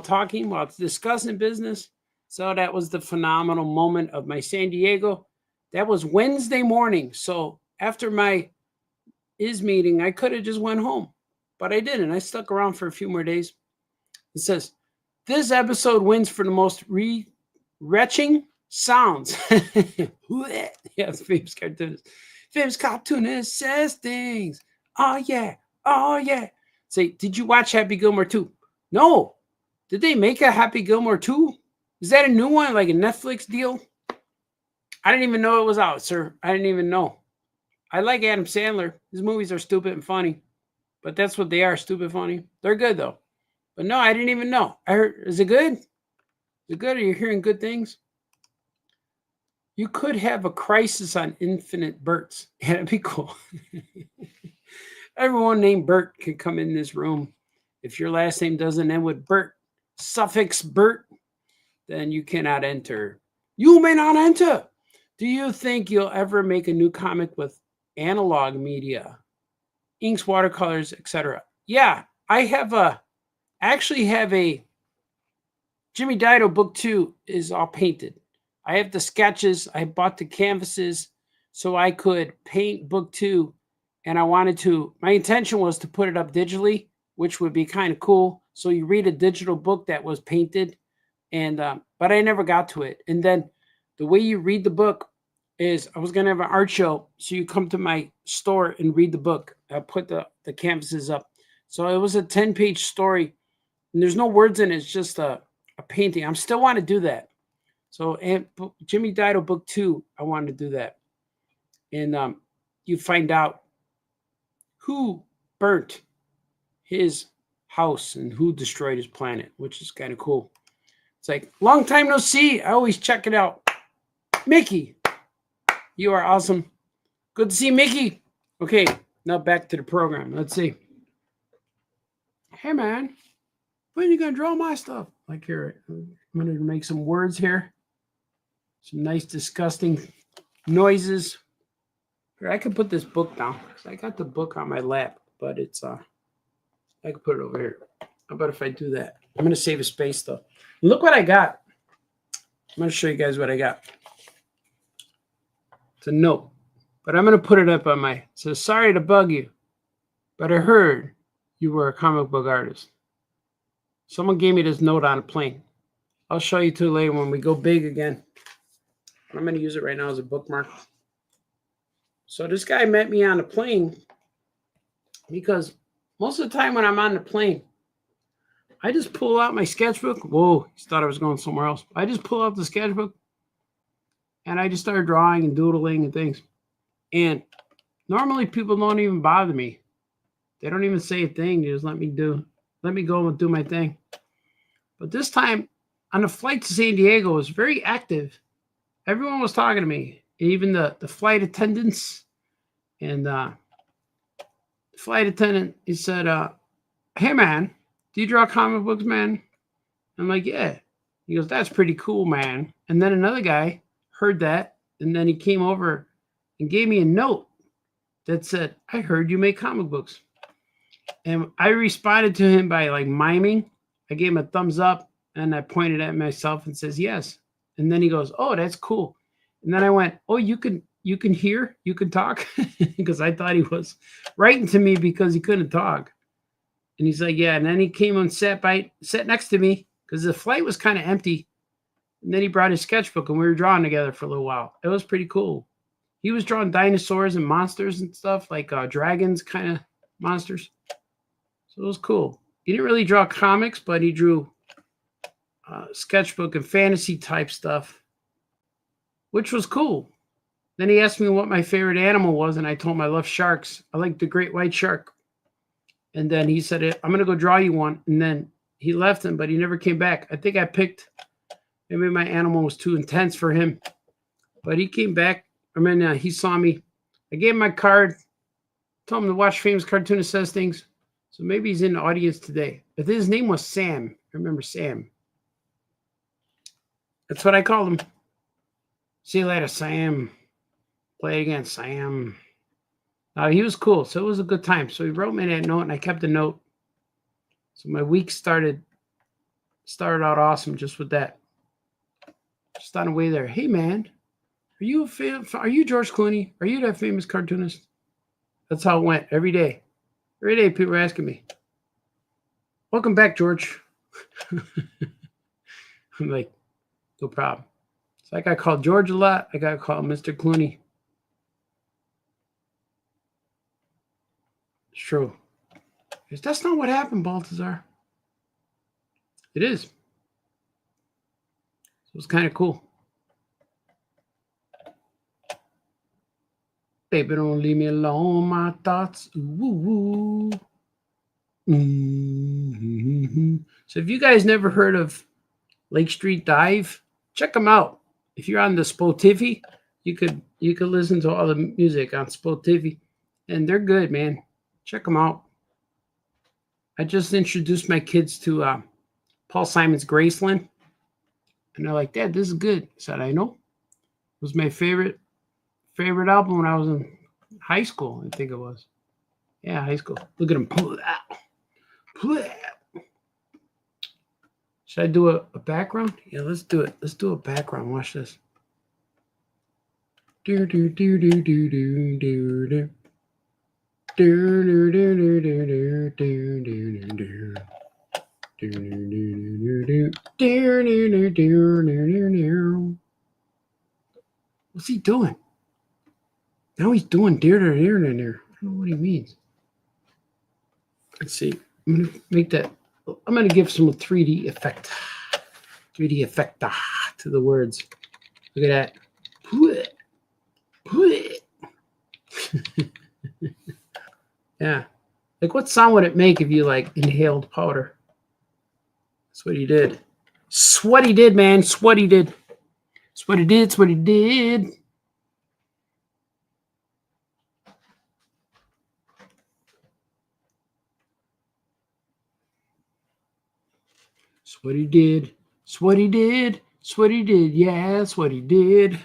discussing business. So that was the phenomenal moment of my San Diego. That was Wednesday morning. So after my is meeting, I could have just went home. But I didn't. I stuck around for a few more days. It says, this episode wins for the most retching sounds. Yes, famous cartoonist. Famous cartoonist says things. Oh, yeah. Oh, yeah. Say, did you watch Happy Gilmore 2? No. Did they make a Happy Gilmore 2? Is that a new one, like a Netflix deal? I didn't even know it was out, sir. I didn't even know. I like Adam Sandler. His movies are stupid and funny. But that's what they are, stupid funny. They're good, though. But no, I didn't even know. I heard, is it good? Is it good? Are you hearing good things? You could have a crisis on Infinite Berts. Yeah, that'd be cool. Everyone named Bert can come in this room. If your last name doesn't end with Bert, suffix Bert, then you cannot enter. You may not enter. Do you think you'll ever make a new comic with analog media, inks, watercolors, etc.? Yeah, I actually have a Jimmy Dido book 2 is all painted. I have the sketches. I bought the canvases so I could paint book 2. And I wanted to, my intention was to put it up digitally, which would be kind of cool. So you read a digital book that was painted. And, but I never got to it. And then the way you read the book is I was going to have an art show. So you come to my store and read the book. I put the canvases up. So it was a 10-page story. And there's no words in it. It's just a painting. I still want to do that. So and Jimmy Dido book 2, I wanted to do that. And you find out who burnt his house and who destroyed his planet, which is kind of cool. It's like, long time no see. I always check it out. Mickey, you are awesome. Good to see Mickey. Okay, now back to the program. Let's see. Hey, man, when are you going to draw my stuff? Like here, I'm going to make some words here. Some nice, disgusting noises. Here, I can put this book down because I got the book on my lap, but it's, I can put it over here. How about if I do that? I'm going to save a space, though. Look what I got. I'm going to show you guys what I got. It's a note, but I'm going to put it up on my, it says, sorry to bug you, but I heard you were a comic book artist. Someone gave me this note on a plane. I'll show you two later when we go big again. I'm going to use it right now as a bookmark. So this guy met me on a plane because most of the time when I'm on the plane, I just pull out my sketchbook. Whoa, he thought I was going somewhere else. I just pull out the sketchbook and I just started drawing and doodling and things. And normally people don't even bother me. They don't even say a thing. They just let me go and do my thing. But this time on the flight to San Diego, it was very active. Everyone was talking to me. Even the flight attendants. And the flight attendant, he said, hey, man, do you draw comic books, man? I'm like, yeah. He goes, that's pretty cool, man. And then another guy heard that. And then he came over and gave me a note that said, I heard you make comic books. And I responded to him by like miming. I gave him a thumbs up and I pointed at myself and says, yes. And then he goes, oh, that's cool. And then I went, oh, you can hear, you can talk? Because I thought he was writing to me because he couldn't talk. And he's like, yeah. And then he came and sat next to me because the flight was kind of empty. And then he brought his sketchbook and we were drawing together for a little while. It was pretty cool. He was drawing dinosaurs and monsters and stuff, like dragons kind of monsters. So it was cool. He didn't really draw comics, but he drew sketchbook and fantasy type stuff, which was cool. Then he asked me what my favorite animal was, and I told him I love sharks. I like the great white shark. And then he said, I'm going to go draw you one. And then he left him, but he never came back. I think I picked, maybe my animal was too intense for him. But he came back. I mean, he saw me. I gave him my card, told him to watch Famous Cartoonist Says Things. So maybe he's in the audience today. But his name was Sam. I remember Sam. That's what I called him. See you later, Sam. Play it again, Sam. He was cool. So it was a good time. So he wrote me that note and I kept the note. So my week started out awesome just with that. Just on the way there. Hey, man. Are you George Clooney? Are you that famous cartoonist? That's how it went every day. Every day people were asking me, welcome back, George. I'm like, no problem. So I got called George a lot. I got called Mr. Clooney. It's true. Because that's not what happened, Baltazar. It is. So it was kind of cool. Baby, don't leave me alone, my thoughts. Ooh, ooh. Mm-hmm. So if you guys never heard of Lake Street Dive, check them out. If you're on the Spotify, you could listen to all the music on Spotify, and they're good, man. Check them out. I just introduced my kids to Paul Simon's Graceland, and they're like, Dad, this is good. I said, I know. It was my favorite album when I was in high school, I think it was. Yeah, high school. Look at him. Should I do a background? Yeah, let's do it. Let's do a background. Watch this. Do do do do do do do do. Do do do do do do do do do. Do do do do do do do. What's he doing? Now he's doing deer. I don't know what he means. Let's see. I'm going to make that. I'm going to give some 3D effect. 3D effect to the words. Look at that. Yeah. Like, what sound would it make if you, like, inhaled powder? That's what he did. That's what he did, man. That's what he did. That's what he did. That's what he did. That's what he did. That's what he did. That's what he did. Yeah, that's what he did.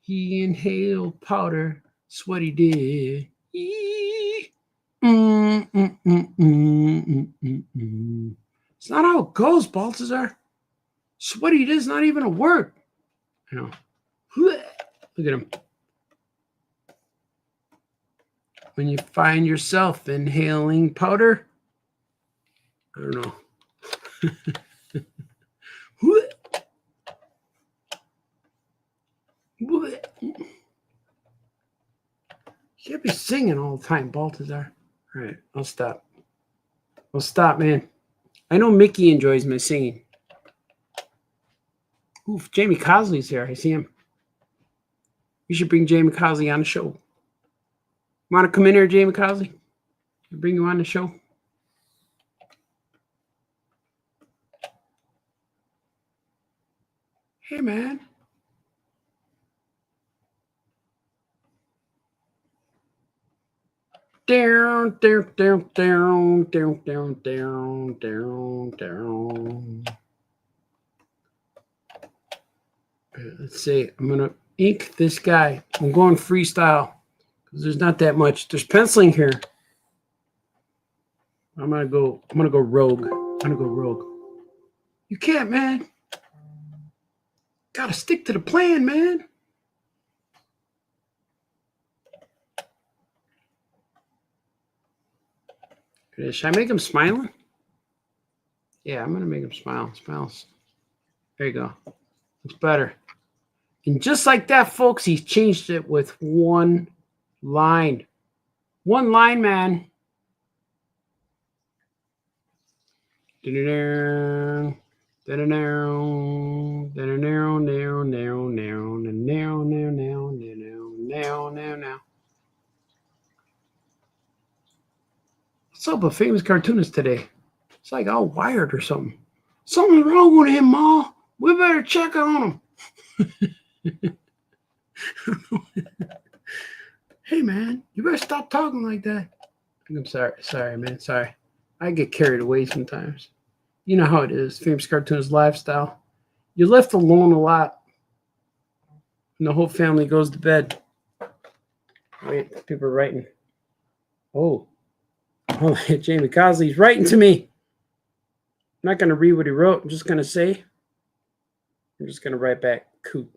He inhaled powder. That's what he did. It's not how it goes, Baltazar. That's what he did is not even a word. You know. Look at him. When you find yourself inhaling powder, I don't know. You can't be singing all the time, Baltazar. All right, I'll stop. I'll stop, man. I know Mickey enjoys my singing. Oof, Jamie Cosley's here. I see him. You should bring Jamie Cosley on the show. Want to come in here, Jamie Cosley? I'll bring you on the show. Hey, man. Down, down, down, down, down, down, down, down, down. Let's see. I'm gonna ink this guy. I'm going freestyle because there's not that much. There's penciling here. I'm gonna go rogue. I'm gonna go rogue. You can't, man. Gotta stick to the plan, man. Should I make him smiling? Yeah, I'm gonna make him smile. Smiles. There you go. It's better. And just like that, folks, he's changed it with one line. One line, man. What's up with famous cartoonist today? It's like all wired or something. Something's wrong with him, Ma. We better check on him. Hey, man, you better stop talking like that. I'm sorry, man. Sorry. I get carried away sometimes. You know how it is, famous cartoonist lifestyle. You're left alone a lot. And the whole family goes to bed. Wait, people are writing. Oh, Jamie Cosley's writing to me. I'm not going to read what he wrote. I'm just going to say, I'm just going to write back, cool.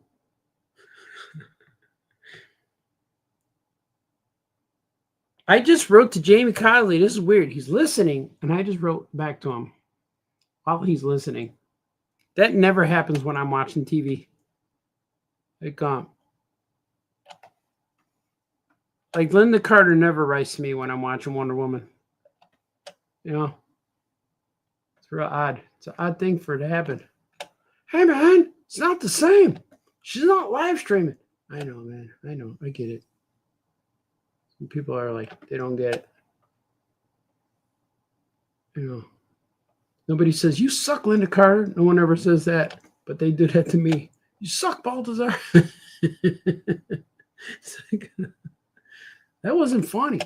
I just wrote to Jamie Cosley. This is weird. He's listening, and I just wrote back to him while he's listening. That never happens when I'm watching TV. Like Linda Carter never writes to me when I'm watching Wonder Woman. You know? It's real odd. It's an odd thing for it to happen. Hey, man, it's not the same. She's not live streaming. I know, man. I know. I get it. Some people are like, they don't get it. You know. Nobody says, you suck, Linda Carter. No one ever says that. But they do that to me. You suck, Baltazar. Like, that wasn't funny.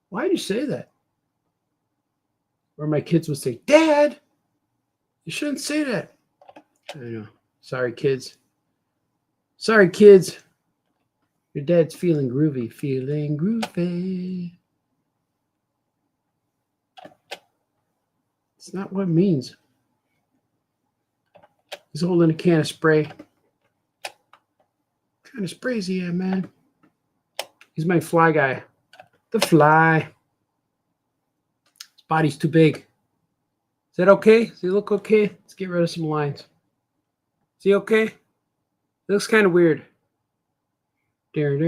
Why did you say that? Or my kids would say, Dad, you shouldn't say that. I know. Sorry, kids. Sorry, kids. Your dad's feeling groovy. Feeling groovy. It's not what it means. He's holding a can of spray. What kind of spray is he at, man? He's my fly guy. The fly. His body's too big. Is that okay? Does he look okay? Let's get rid of some lines. Is he okay? It looks kind of weird. I'm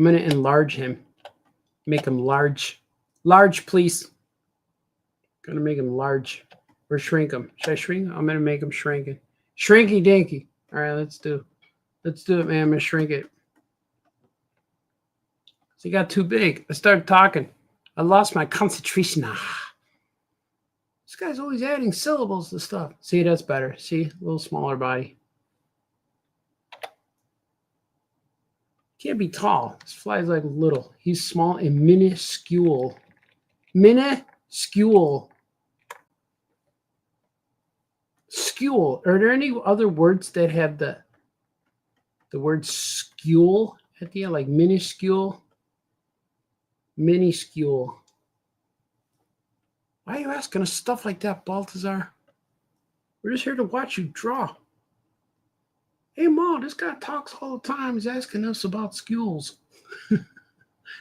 going to enlarge him. Make him large. Large, please. Going to make him large. Or shrink him. Should I shrink him? I'm going to make him shrinking. Shrinky dinky. All right, let's do Let's do it, man. I'm going to shrink it. So it got too big. I started talking. I lost my concentration. This guy's always adding syllables to stuff. See, that's better. See, a little smaller body. Can't be tall. This fly's like little. He's small and minuscule. Minuscule. Skule. Are there any other words that have the word skule at the end, like minuscule? Minuscule. Why are you asking us stuff like that, Baltazar? We're just here to watch you draw. Hey, Ma, this guy talks all the time. He's asking us about skulls.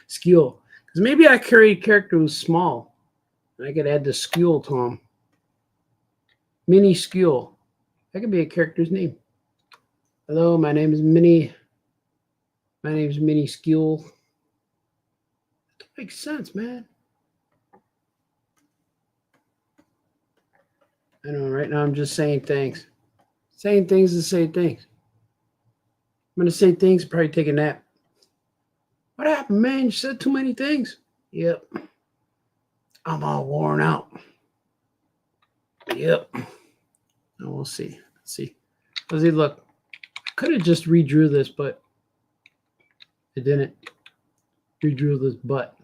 Skule. Because maybe I create a character who's small. And I could add the skule to him. Mini Skule. That could be a character's name. Hello, my name is Minnie. My name is Minnie Skule. That makes sense, man. I know, right now I'm just saying things. Saying things to say things. I'm going to say things, probably take a nap. What happened, man? You said too many things. Yep. I'm all worn out. Yep. Now we'll see. Let's see. Does he look? I could have just redrew this, but it didn't. Redrew this butt.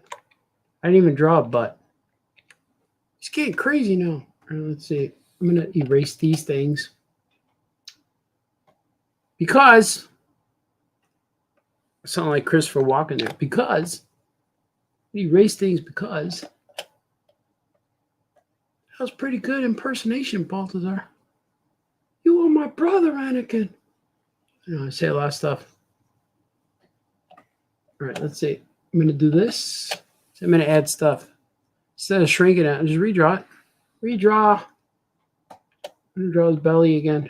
I didn't even draw a butt. He's getting crazy now. All right, let's see. I'm going to erase these things. Because I sound like Christopher Walken there. Because erase things because that was pretty good impersonation, Baltazar. You are my brother, Anakin. You know, I say a lot of stuff. All right, let's see. I'm going to do this. So I'm going to add stuff. Instead of shrinking it, I'll just redraw it. Redraw. I'm going to draw his belly again.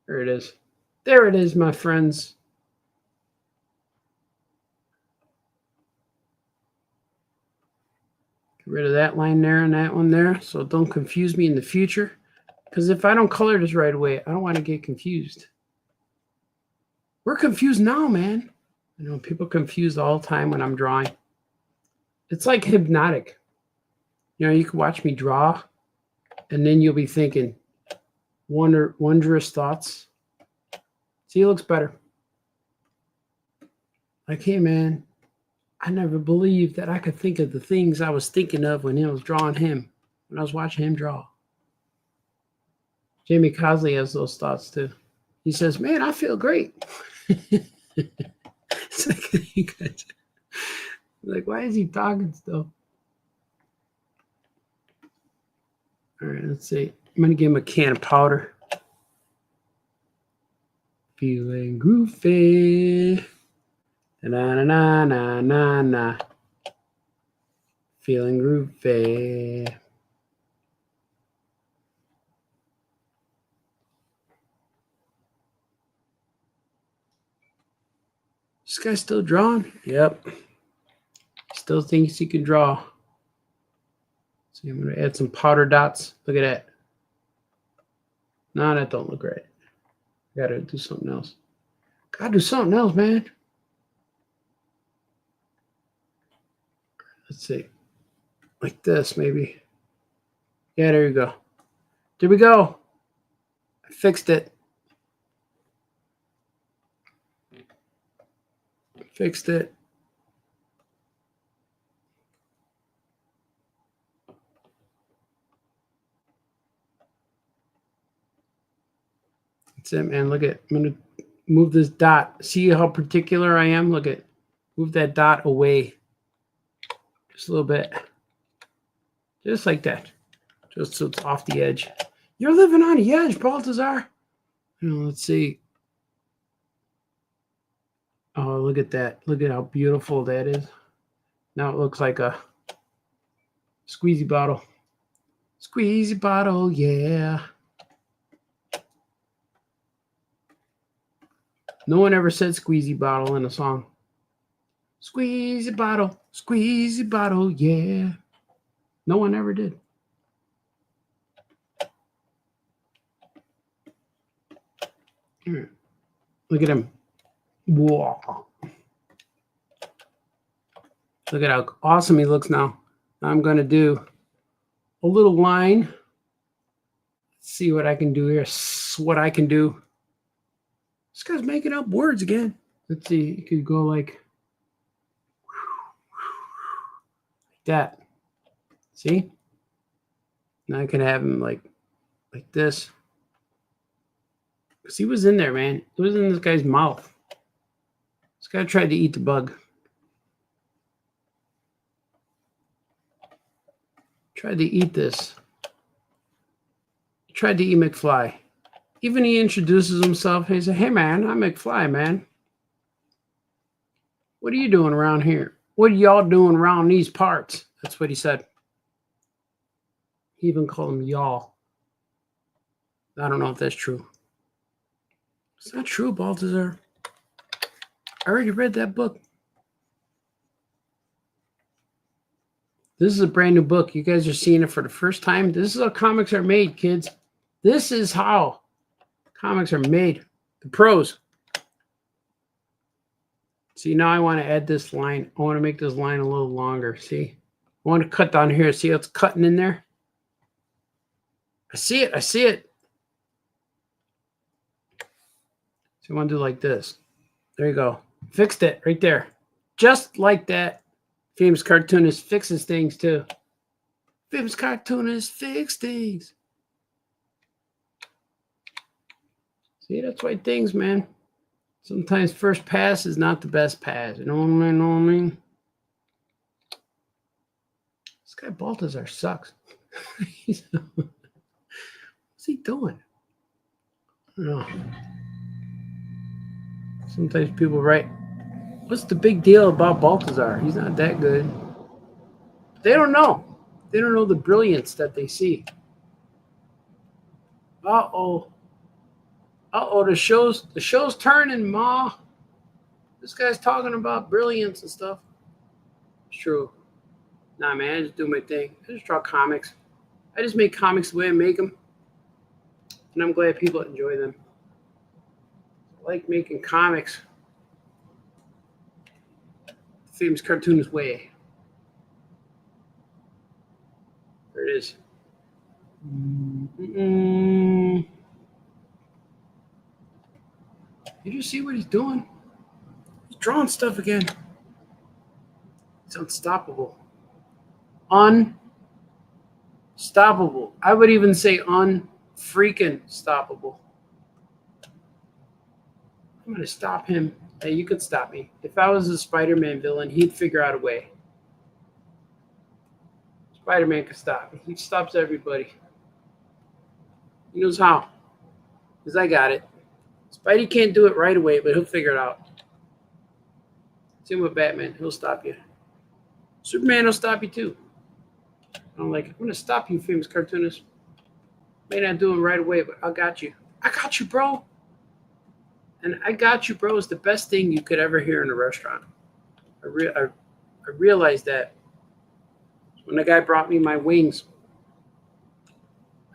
There it is. There it is, my friends. Get rid of that line there and that one there, so don't confuse me in the future. Because if I don't color this right away, I don't want to get confused. We're confused now, man. I know people confused all the time when I'm drawing. It's like hypnotic. You know, you can watch me draw, and then you'll be thinking wondrous thoughts. See, he looks better. Like, hey, man, I never believed that I could think of the things I was thinking of when I was drawing him, when I was watching him draw. Jamie Cosley has those thoughts, too. He says, man, I feel great. It's like, why is he talking still? All right, let's see. I'm going to give him a can of powder. Feeling groovy. Na-na-na-na-na-na. Feeling groovy. This guy's still drawing? Yep. Still thinks he can draw. So I'm going to add some powder dots. Look at that. No, that don't look right. Got to do something else. Got to do something else, man. Let's see. Like this, maybe. Yeah, there you go. There we go. I fixed it. Fixed it. That's it, man. Look at. I'm going to move this dot. See how particular I am? Look at. Move that dot away. Just a little bit. Just like that. Just so it's off the edge. You're living on the edge, Baltazar. Let's see. Oh, look at that. Look at how beautiful that is. Now it looks like a squeezy bottle. Squeezy bottle, yeah. No one ever said squeezy bottle in a song. Squeezy bottle, yeah. No one ever did. All right. Look at him. Whoa. Look at how awesome he looks now. I'm going to do a little line. Let's see what I can do here. What I can do. This guy's making up words again. Let's see. You could go like that. See? Now I can have him like this. Because he was in there, man. It was in this guy's mouth. This guy tried to eat the bug. Tried to eat this. He tried to eat McFly. Even he introduces himself. He said, hey, man, I'm McFly, man. What are you doing around here? What are y'all doing around these parts? That's what he said. He even called them y'all. I don't know if that's true. It's not true, Baltazar. I already read that book. This is a brand new book. You guys are seeing it for the first time. This is how comics are made, kids. This is how comics are made. The pros. See, now I want to add this line. I want to make this line a little longer. See? I want to cut down here. See how it's cutting in there? I see it. I see it. So I want to do like this. There you go. Fixed it right there. Just like that. Famous cartoonist fixes things too. Famous cartoonist fix things. See, that's why things, man. Sometimes first pass is not the best pass. You know what I mean? This guy Baltazar sucks. What's he doing? I don't know. Sometimes people write, what's the big deal about Baltazar? He's not that good. They don't know. They don't know the brilliance that they see. Uh-oh. Uh-oh, the show's turning, Ma. This guy's talking about brilliance and stuff. It's true. Nah, man, I just do my thing. I just draw comics. I just make comics the way I make them. And I'm glad people enjoy them. I like making comics. The famous cartoonist way. There it is. Did you see what he's doing? He's drawing stuff again. It's unstoppable. Unstoppable. I would even say unfreaking stoppable. I'm going to stop him. Hey, you could stop me. If I was a Spider-Man villain, he'd figure out a way. Spider-Man could stop me. He stops everybody. He knows how. Because I got it. Spidey can't do it right away, but he'll figure it out. Same with Batman. He'll stop you. Superman will stop you too. I'm like, I'm going to stop you, famous cartoonist. May not do it right away, but I got you. I got you, bro. And I got you, bro, is the best thing you could ever hear in a restaurant. I realized that when the guy brought me my wings.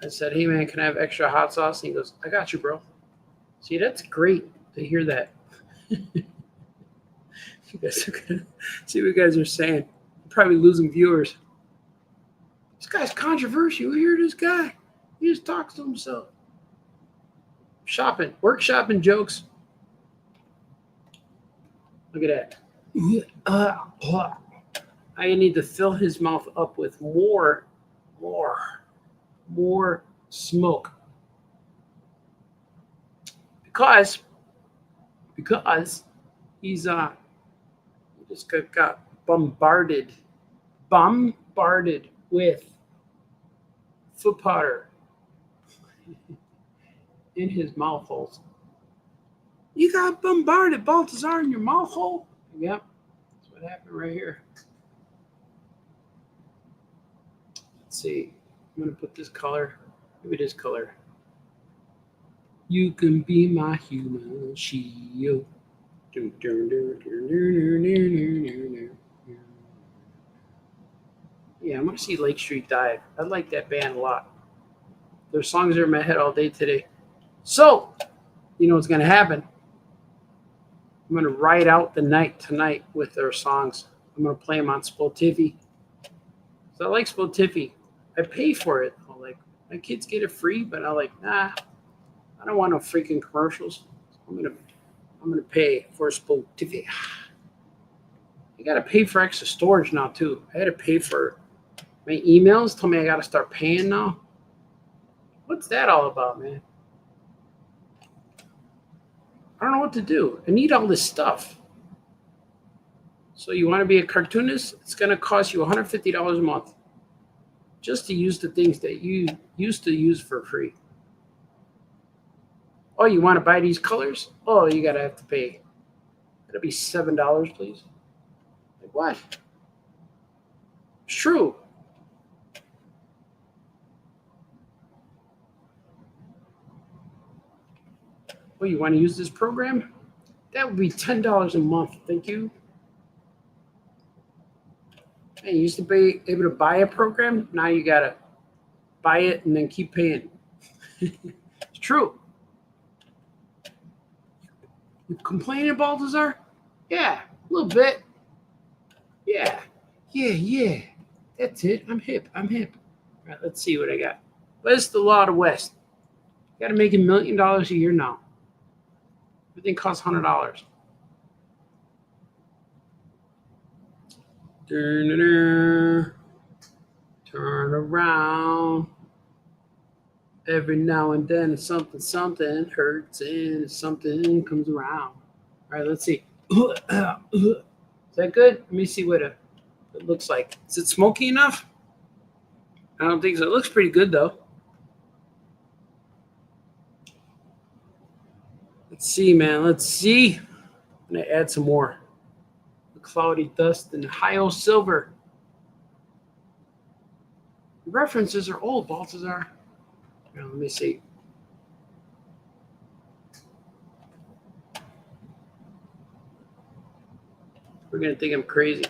I said, hey, man, can I have extra hot sauce? And he goes, I got you, bro. See, that's great to hear that. You guys are gonna see what you guys are saying. I'm probably losing viewers. This guy's controversial. You hear this guy? He just talks to himself. Shopping. Workshopping jokes. Look at that. I need to fill his mouth up with more smoke. Because he's just got bombarded with foot powder in his mouth holes. You got bombarded, Baltazar, in your mouth hole? Yep, that's what happened right here. Let's see. I'm going to put this color. Maybe this color. You can be my human shield. Yeah, I'm going to see Lake Street Dive. I like that band a lot. Their songs are in my head all day today. So, you know what's going to happen. I'm going to ride out the night tonight with their songs. I'm going to play them on Spotify. So I like Spotify. I pay for it. I'm like, my kids get it free, but I'm like, nah, I don't want no freaking commercials. I'm gonna pay for Spotify. I gotta pay for extra storage now too. I had to pay for my emails. Told me I gotta start paying now. What's that all about, man? I don't know what to do. I need all this stuff. So you want to be a cartoonist? It's gonna cost you $150 a month just to use the things that you used to use for free. Oh, you want to buy these colors? Oh, you gotta have to pay. That'll be $7, please. Like what? It's true. Oh, you want to use this program? That would be $10 a month. Thank you. Hey, you used to be able to buy a program. Now you gotta buy it and then keep paying. It's true. You complaining, Balthazar? Yeah, a little bit. Yeah. That's it. I'm hip. All right, let's see what I got. What's the law of the West? You got to make $1 million a year now. Everything costs $100. Turn around. Every now and then something hurts and something comes around. All right, let's see. Is that good? Let me see what it looks like. Is it smoky enough? I don't think so. It looks pretty good, though. Let's see, man. Let's see. I'm going to add some more. The cloudy dust and Ohio silver. The references are old, Balthazar. Now, let me see. We're going to think I'm crazy.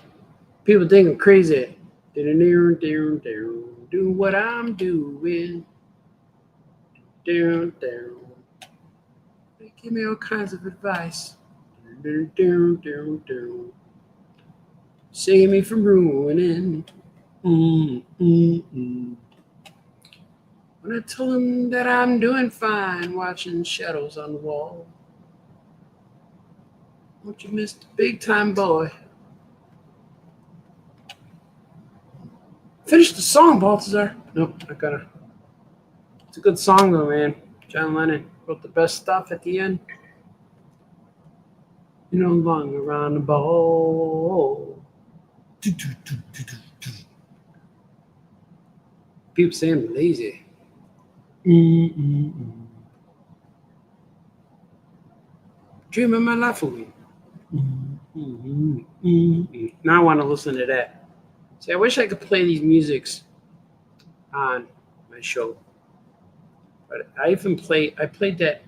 People think I'm crazy. Do what I'm doing. They give me all kinds of advice. Save me from ruining. When I tell them that I'm doing fine, watching shadows on the wall. Won't you miss the big time boy? Finish the song, Balthazar. Nope, I gotta. It's a good song though, man. John Lennon wrote the best stuff at the end. You no longer on the ball. People say I'm lazy. Dreaming my life away. Now I want to listen to that. See, I wish I could play these musics on my show. But I played that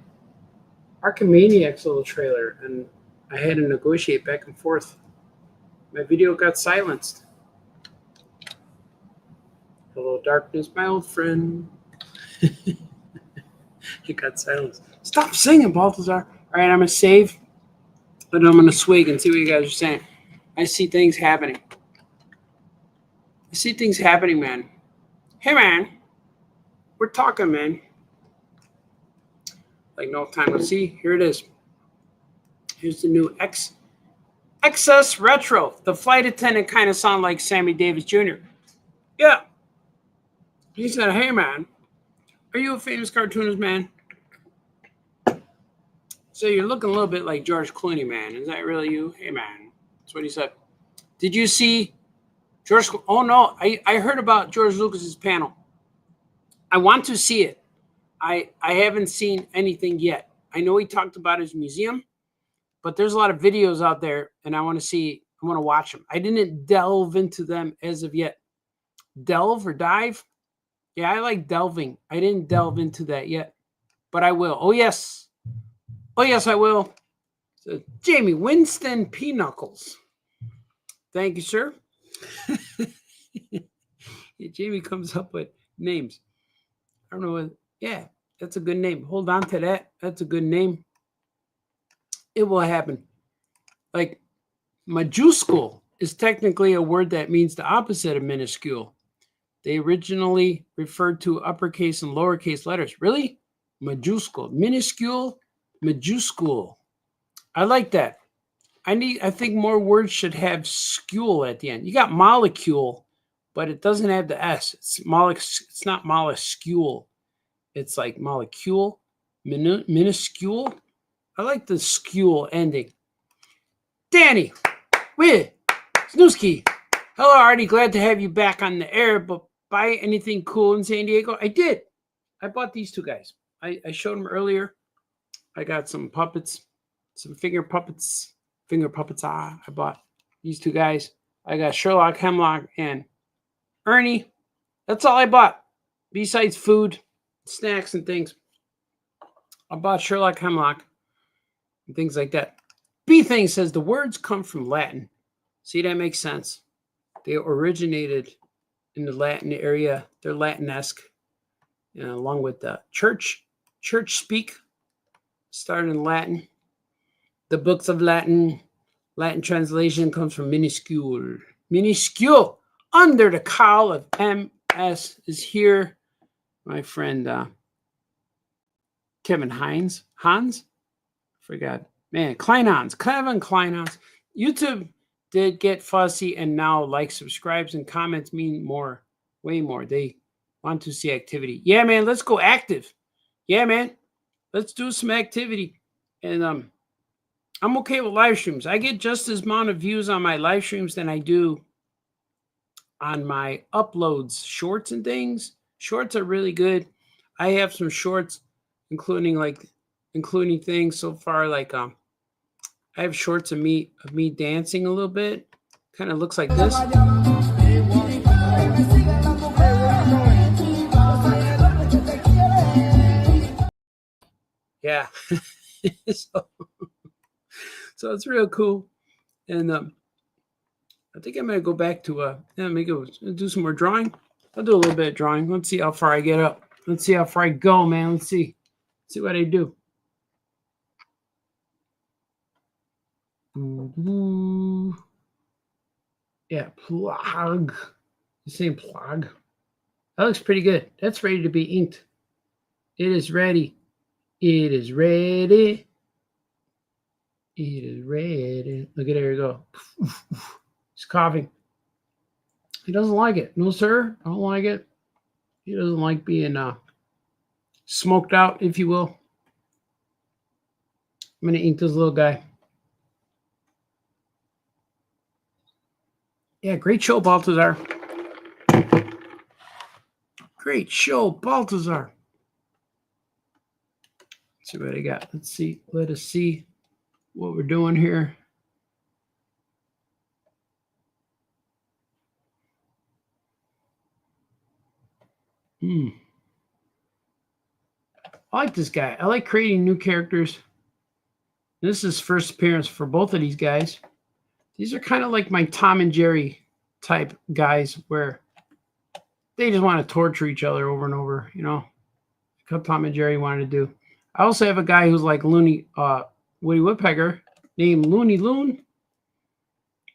Archimaniacs little trailer, and I had to negotiate back and forth. My video got silenced. Hello, darkness, my old friend. It got silenced. Stop singing, Balthazar. All right, I'm going to save, but I'm going to swig and see what you guys are saying. I see things happening. Man. Hey, man. We're talking, man. Like no time. Let's see. Here it is. Here's the new XS Retro. The flight attendant kind of sound like Sammy Davis Jr. Yeah. He said, hey, man. Are you a famous cartoonist, man? So you're looking a little bit like George Clooney, man. Is that really you? Hey, man. That's what he said. Did you see George? Oh, no. I heard about George Lucas's panel. I want to see it. I haven't seen anything yet. I know he talked about his museum, but there's a lot of videos out there, and I want to watch them. I didn't delve into them as of yet. Delve or dive? Yeah, I like delving. I didn't delve into that yet, but I will. Oh, yes, I will. So, Jamie Winston P. Knuckles. Thank you, sir. Yeah, Jamie comes up with names. I don't know what. Yeah, that's a good name. Hold on to that. That's a good name. It will happen. Like majuscule is technically a word that means the opposite of minuscule. They originally referred to uppercase and lowercase letters. Really? Majuscule. Minuscule, majuscule. I like that. I think more words should have skule at the end. You got molecule, but it doesn't have the S. It's not molluscule. It's like molecule, minuscule. I like the skule ending. Danny, Snooski. Hello, Artie. Glad to have you back on the air. But buy anything cool in San Diego? I did. I bought these two guys. I showed them earlier. I got some puppets, some finger puppets. I bought these two guys. I got Sherlock, Hemlock, and Ernie. That's all I bought. Besides food, snacks, and things. I bought Sherlock, Hemlock, and things like that. B thing says the words come from Latin. See, that makes sense. They originated in the Latin area. They're Latinesque, along with the church speak. Started in Latin. The books of Latin translation comes from minuscule. Minuscule. Under the cowl of MS is here. My friend Kevin Hans. Forgot. Man, Kleinhans. Kevin Kleinhans. YouTube did get fussy, and now like, subscribes, and comments mean more. Way more. They want to see activity. Yeah, man, let's go active. Yeah, man. Let's do some activity. And I'm okay with live streams. I get just as amount of views on my live streams than I do on my uploads, shorts and things. Shorts are really good. I have some shorts, including things so far like I have shorts of me dancing a little bit. Kind of looks like this. Yeah. So it's real cool. And I think I'm going to go back to, let me go do some more drawing. I'll do a little bit of drawing. Let's see how far I get up. Let's see how far I go, man. Let's see what I do. Yeah, plug. The same plug. That looks pretty good. That's ready to be inked. It is ready. It is ready. It is ready. Look at there you go. He's coughing. He doesn't like it. No, sir. I don't like it. He doesn't like being smoked out, if you will. I'm going to ink this little guy. Yeah, great show, Baltazar. Great show, Baltazar. Let's see what I got. Let's see. Let us see what we're doing here. I like this guy. I like creating new characters. This is first appearance for both of these guys. These are kind of like my Tom and Jerry type guys where they just want to torture each other over and over, like how Tom and Jerry wanted to do. I also have a guy who's like Woody Woodpecker named Looney Loon.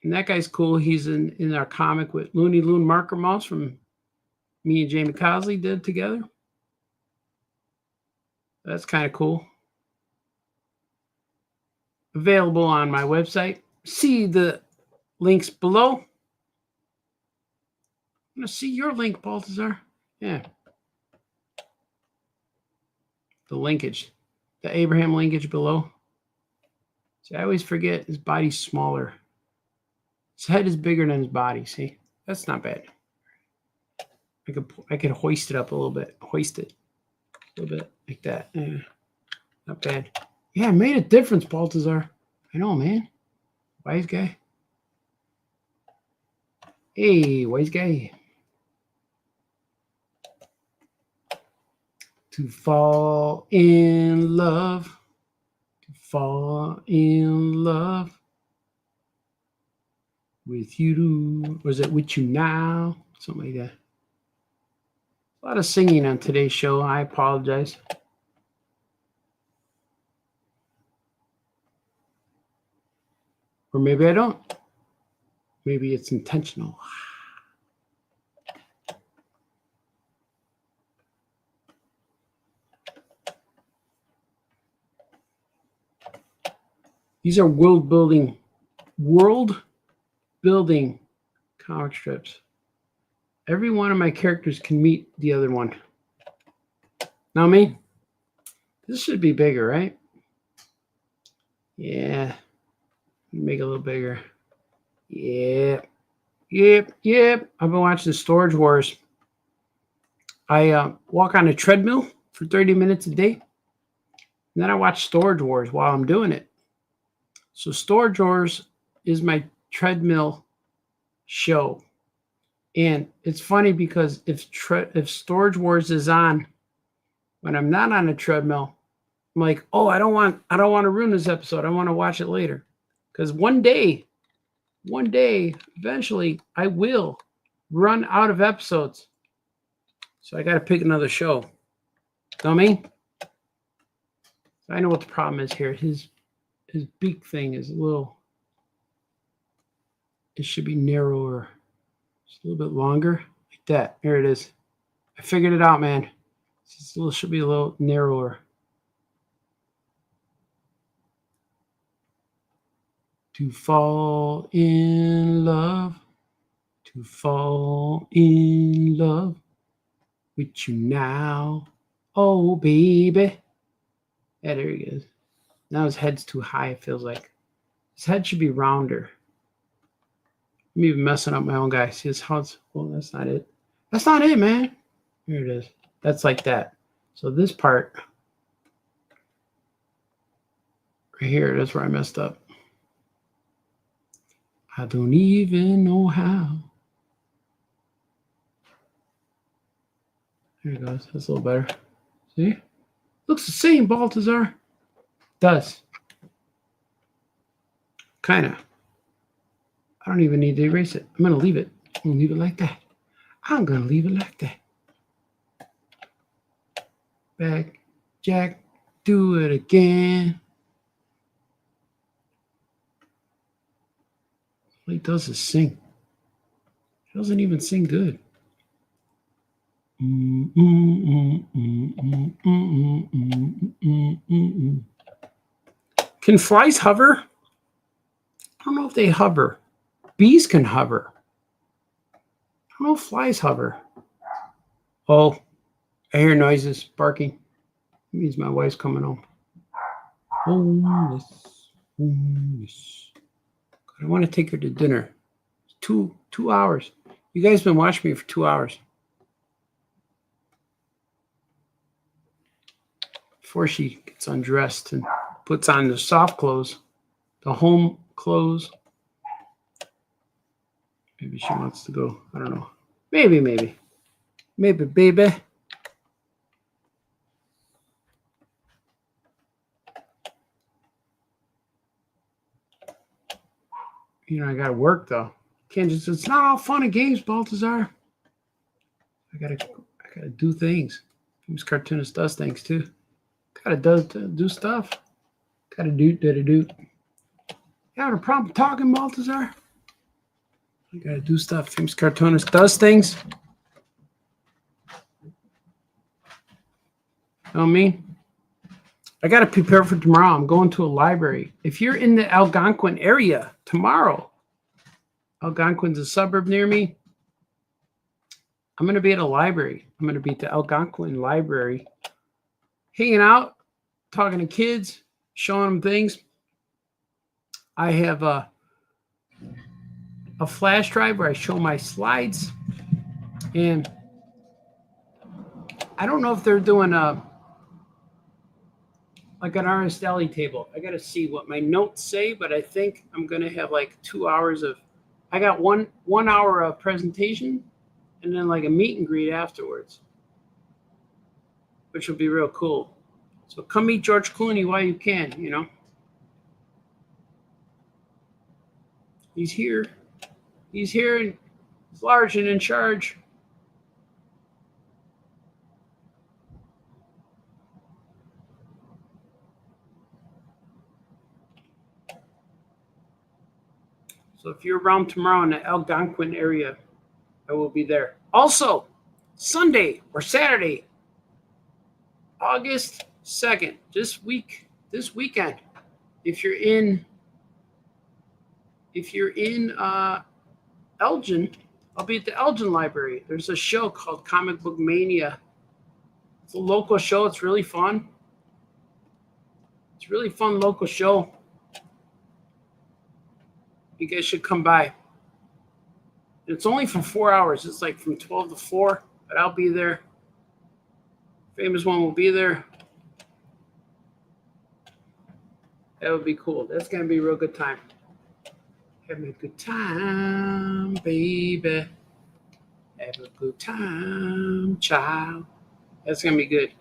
And that guy's cool. He's in our comic with Looney Loon Marker Mouse from me and Jamie Cosley did together. That's kind of cool. Available on my website. See the links below. I'm going to see your link, Baltazar. Yeah. The linkage. The Abraham linkage below. See, I always forget his body's smaller. His head is bigger than his body. See? That's not bad. I could hoist it up a little bit. Hoist it. A little bit like that. Yeah. Not bad. Yeah, it made a difference, Baltazar. I know, man. Wise guy. Hey, wise guy. To fall in love. To fall in love with you. Was it with you now? Something like that. A lot of singing on today's show. I apologize. Or maybe I don't. Maybe it's intentional. These are world building comic strips. Every one of my characters can meet the other one. Know what I mean? This should be bigger, right? Yeah. Make it a little bigger. Yeah. Yep. I've been watching Storage Wars. I walk on a treadmill for 30 minutes a day. And then I watch Storage Wars while I'm doing it. So Storage Wars is my treadmill show. And it's funny because if Storage Wars is on when I'm not on a treadmill, I'm like, oh, I don't want to ruin this episode. I want to watch it later. Because one day, eventually, I will run out of episodes. So I got to pick another show. Know what I mean? I know what the problem is here. His beak thing is a little. It should be narrower. Just a little bit longer, like that. There it is. I figured it out, man. Should be a little narrower. To fall in love with you now, oh baby. Yeah, there he goes. Now his head's too high, it feels like. His head should be rounder. I'm even messing up my own guy. See his head's, well, that's not it. That's not it, man. Here it is. That's like that. So this part right here, that's where I messed up. I don't even know how. There it goes. That's a little better. See? Looks the same, Baltazar. Does. Kind of. I don't even need to erase it. I'm going to leave it. I'm going to leave it like that. I'm going to leave it like that. Back, Jack, do it again. All he does is sing. He doesn't even sing good. Can flies hover? I don't know if they hover. Bees can hover. I don't know if flies hover. Oh, I hear noises, barking. It means my wife's coming home. Homeless. I want to take her to dinner. 2 hours. You guys been watching me for 2 hours. Before she gets undressed and puts on the soft clothes, the home clothes. Maybe she wants to go. I don't know. Maybe, baby. You know, I gotta work though. Can't just. It's not all fun and games, Baltazar. I gotta do things. This cartoonist does things too. Gotta do stuff. Gotta do. You having a problem talking, Baltazar? I gotta do stuff. Famous cartoonist does things. You know what I mean? I gotta prepare for tomorrow. I'm going to a library. If you're in the Algonquin area tomorrow, Algonquin's a suburb near me. I'm gonna be at a library. I'm gonna be at the Algonquin Library, hanging out, talking to kids, showing them things. I have a flash drive where I show my slides, and I don't know if they're doing like an artist alley table. I got to see what my notes say, but I think I'm going to have like 2 hours of, I got one hour of presentation and then like a meet and greet afterwards, which will be real cool. So come meet George Clooney while you can, you know. He's here. He's here and he's large and in charge. So if you're around tomorrow in the Algonquin area, I will be there. Also, Sunday or Saturday, August 2nd, this weekend, if you're in Elgin, I'll be at the Elgin Library. There's a show called Comic Book Mania. It's a local show. It's really fun. It's a really fun local show. You guys should come by. It's only for 4 hours. It's like from 12 to 4, but I'll be there. Famous One will be there. That would be cool. That's going to be a real good time. Having a good time, baby. Have a good time, child. That's going to be good.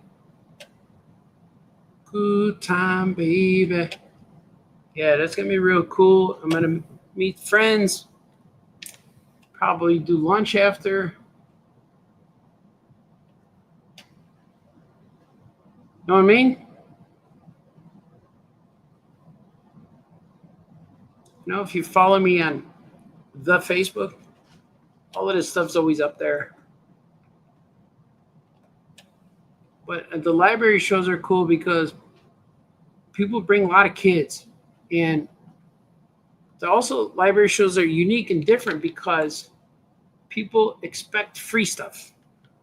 Good time, baby. Yeah, that's going to be real cool. I'm going to meet friends. Probably do lunch after. Know what I mean? You know, if you follow me on the Facebook, all of this stuff's always up there. But the library shows are cool because people bring a lot of kids. And also library shows are unique and different because people expect free stuff.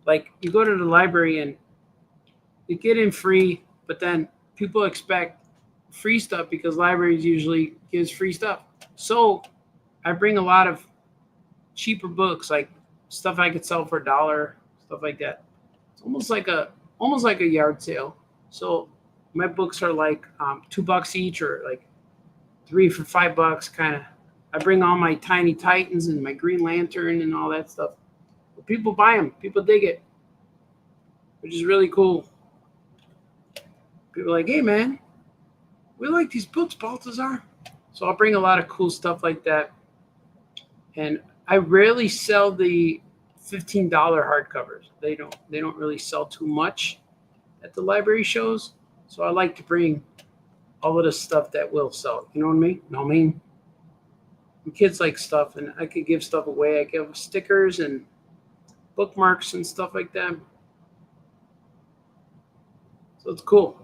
Like you go to the library and you get in free, but then people expect free stuff because libraries usually gives free stuff. So I bring a lot of cheaper books, like stuff I could sell for $1, stuff like that. It's almost like a yard sale. So my books are like $2 each, or like 3 for $5 kind of. I bring all my Tiny Titans and my Green Lantern and all that stuff. But people buy them. People dig it, which is really cool. People are like, hey, man, we like these books, Baltazar. So I'll bring a lot of cool stuff like that. And I rarely sell the $15 hardcovers. They don't really sell too much at the library shows. So I like to bring all of the stuff that will sell. You know what I mean? Know what I mean? And kids like stuff, and I could give stuff away. I give stickers and bookmarks and stuff like that. So it's cool.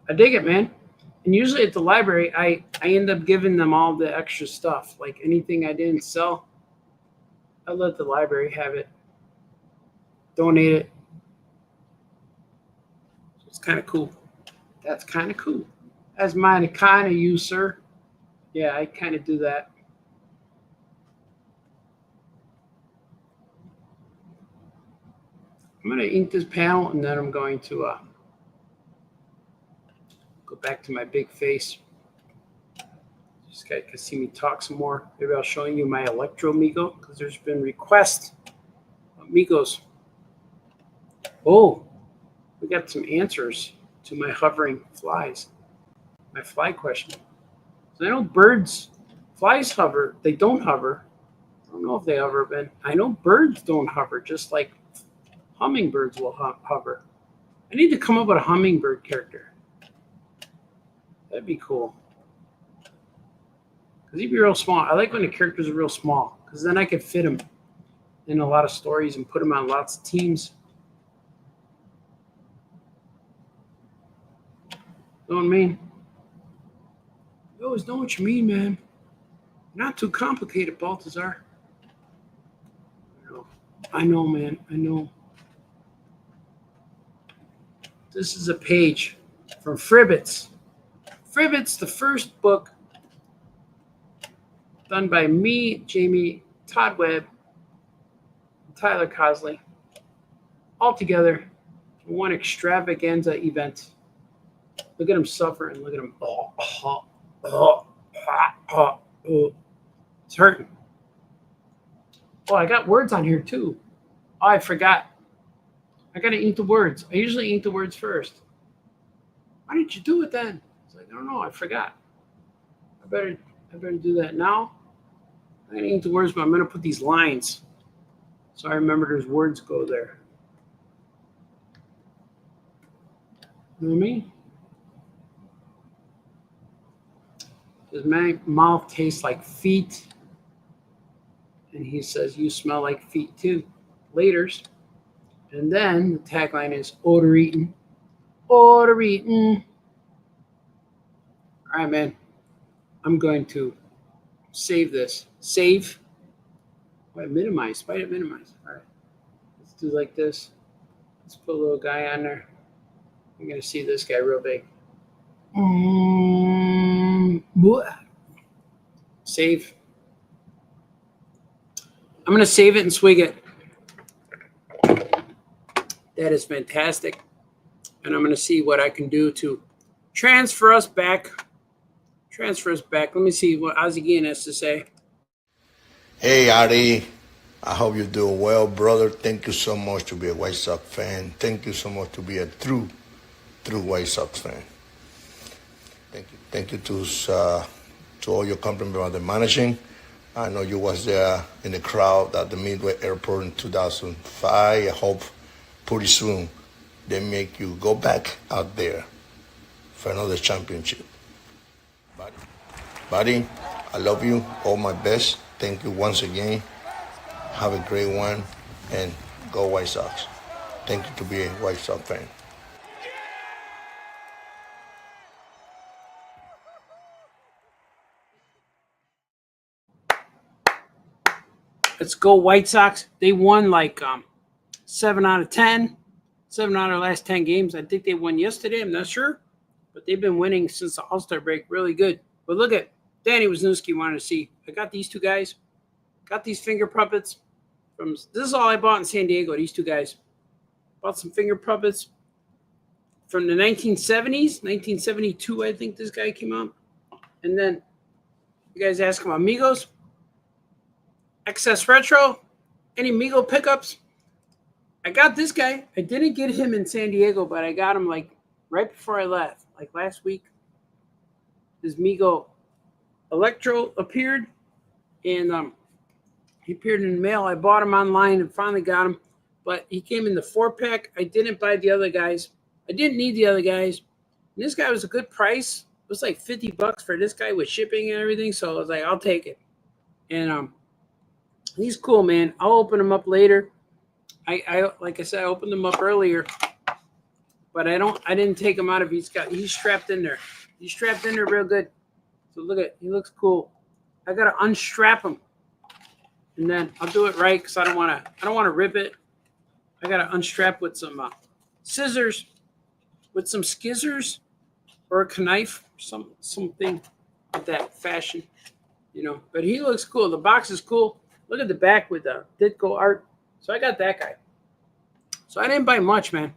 I dig it, man. And usually at the library, I end up giving them all the extra stuff. Like anything I didn't sell, I let the library have it. Donate it. So it's kind of cool. That's kind of cool. That's mine, kind of you, sir. Yeah, I kind of do that. I'm going to ink this panel, and then I'm going to go back to my big face. Just guys can see me talk some more. Maybe I'll show you my Electro Migo, because there's been requests of Migos. Oh, we got some answers to my hovering flies. My fly question. So I know flies hover. They don't hover. I don't know if they hover, but I know birds don't hover, just like hummingbirds will hover. I need to come up with a hummingbird character. That'd be cool. Because he'd be real small. I like when the characters are real small, because then I could fit them in a lot of stories and put them on lots of teams. Know what I mean? You always know what you mean, man. Not too complicated, Baltazar. I know, man. I know. This is a page from Fribbits. Fribbits, the first book done by me, Jamie Todd Webb, and Tyler Cosley, all together in one extravaganza event. Look at him suffering. Look at him. It's hurting. Oh, I got words on here too. Oh, I forgot. I got to ink the words. I usually ink the words first. Why did you do it then? It's like, I don't know. I forgot. I better do that now. I'm going to ink the words, but I'm going to put these lines so I remember there's words go there. You know what I mean? Does my mouth taste like feet? And he says, "You smell like feet too." Laters. And then the tagline is order eaten. Order eaten. All right, man. I'm going to save this. Save. Why minimize? Why did it minimize? All right. Let's do like this. Let's put a little guy on there. I'm going to see this guy real big. Save. I'm going to save it and swig it. That is fantastic. And I'm going to see what I can do to transfer us back. Transfer us back. Let me see what Ozzie Guillen has to say. Hey, Artie. I hope you're doing well, brother. Thank you so much to be a White Sox fan. Thank you so much to be a true White Sox fan. Thank you to all your compliments about the managing. I know you was there in the crowd at the Midway Airport in 2005. I hope pretty soon they make you go back out there for another championship. Buddy, I love you. All my best. Thank you once again. Have a great one, and go White Sox. Thank you to be a White Sox fan. Let's go White Sox. They won like 7 out of 10. 7 out of the last 10 games. I think they won yesterday. I'm not sure. But they've been winning since the All-Star break. Really good. But look at Danny Wisniewski wanted to see. I got these two guys. Got these finger puppets. This is all I bought in San Diego, these two guys. Bought some finger puppets from the 1970s. 1972, I think this guy came out. And then you guys ask him, Amigos? XS Retro? Any Migo pickups? I got this guy. I didn't get him in San Diego, but I got him like right before I left. Like last week, this Migo Electro appeared. And he appeared in the mail. I bought him online and finally got him. But he came in the 4-pack. I didn't buy the other guys. I didn't need the other guys. And this guy was a good price. It was like $50 for this guy with shipping and everything. So I was like, I'll take it. And he's cool, man. I'll open him up later. I like I said, I opened him up earlier. But I didn't take him out of he's strapped in there. He's strapped in there real good. So look at he looks cool. I gotta unstrap him. And then I'll do it right because I don't want to rip it. I got to unstrap with some scissors, with some skizzers or a knife, something of that fashion, you know. But he looks cool. The box is cool. Look at the back with the Ditko art. So I got that guy. So I didn't buy much, man.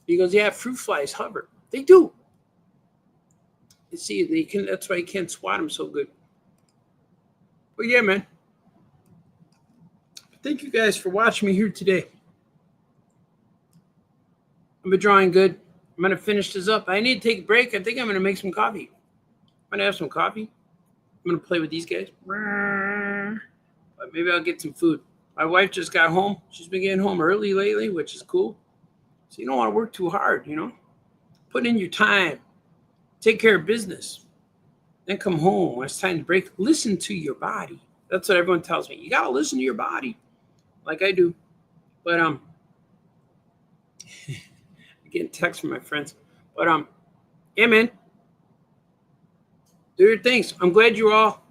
He goes, yeah, fruit flies hover. They do. You see, they can. That's why you can't swat them so good. But yeah, man. Thank you guys for watching me here today. I've been drawing good. I'm going to finish this up. I need to take a break. I think I'm going to make some coffee. I'm going to have some coffee. I'm going to play with these guys. But maybe I'll get some food. My wife just got home. She's been getting home early lately, which is cool. So you don't want to work too hard, you know. Put in your time. Take care of business. Then come home when it's time to break. Listen to your body. That's what everyone tells me. You got to listen to your body. Like I do. But I'm getting texts from my friends. But yeah, man. Do your things. I'm glad you all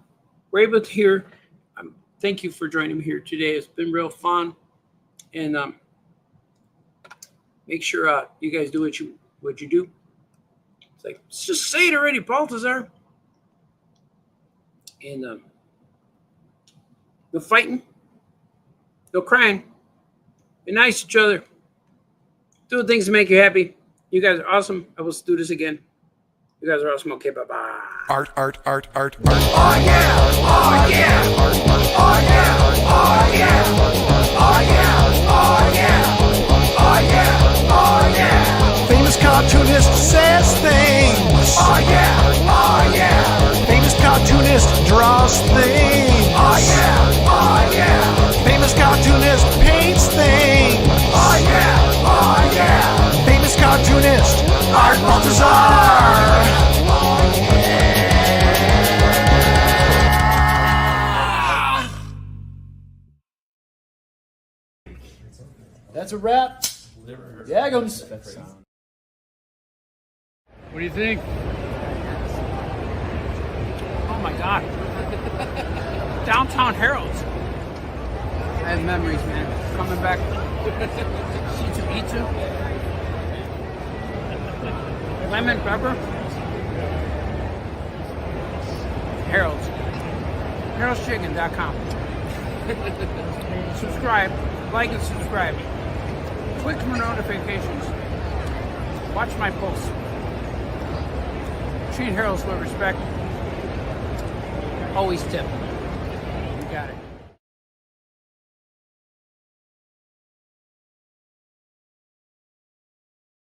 were able to hear. Thank you for joining me here today. It's been real fun. And make sure you guys do what you do. It's like, just say it already, Baltazar. And no fighting. No crying. Be nice to each other. Do things to make you happy. You guys are awesome. I will do this again. You guys are awesome. Okay, bye-bye. Art. Oh yeah! Oh yeah! Oh yeah! Oh yeah! Oh yeah! Oh yeah! Oh yeah! Oh yeah! Famous cartoonist says things. Oh yeah! Oh yeah! Famous cartoonist draws things. Oh yeah! Oh yeah! Famous cartoonist paints things. Oh yeah! Oh yeah! Famous cartoonist Art Baltazar. Oh yeah! That's a wrap. Yagums. What do you think? Oh my God. Downtown Harold's. I have memories, man. Coming back. C2E2. Lemon pepper. Harold's. Harold'sChicken.com. Subscribe. Like and subscribe. Click for notifications. Watch my posts. Treat Harold's with respect. Always tip.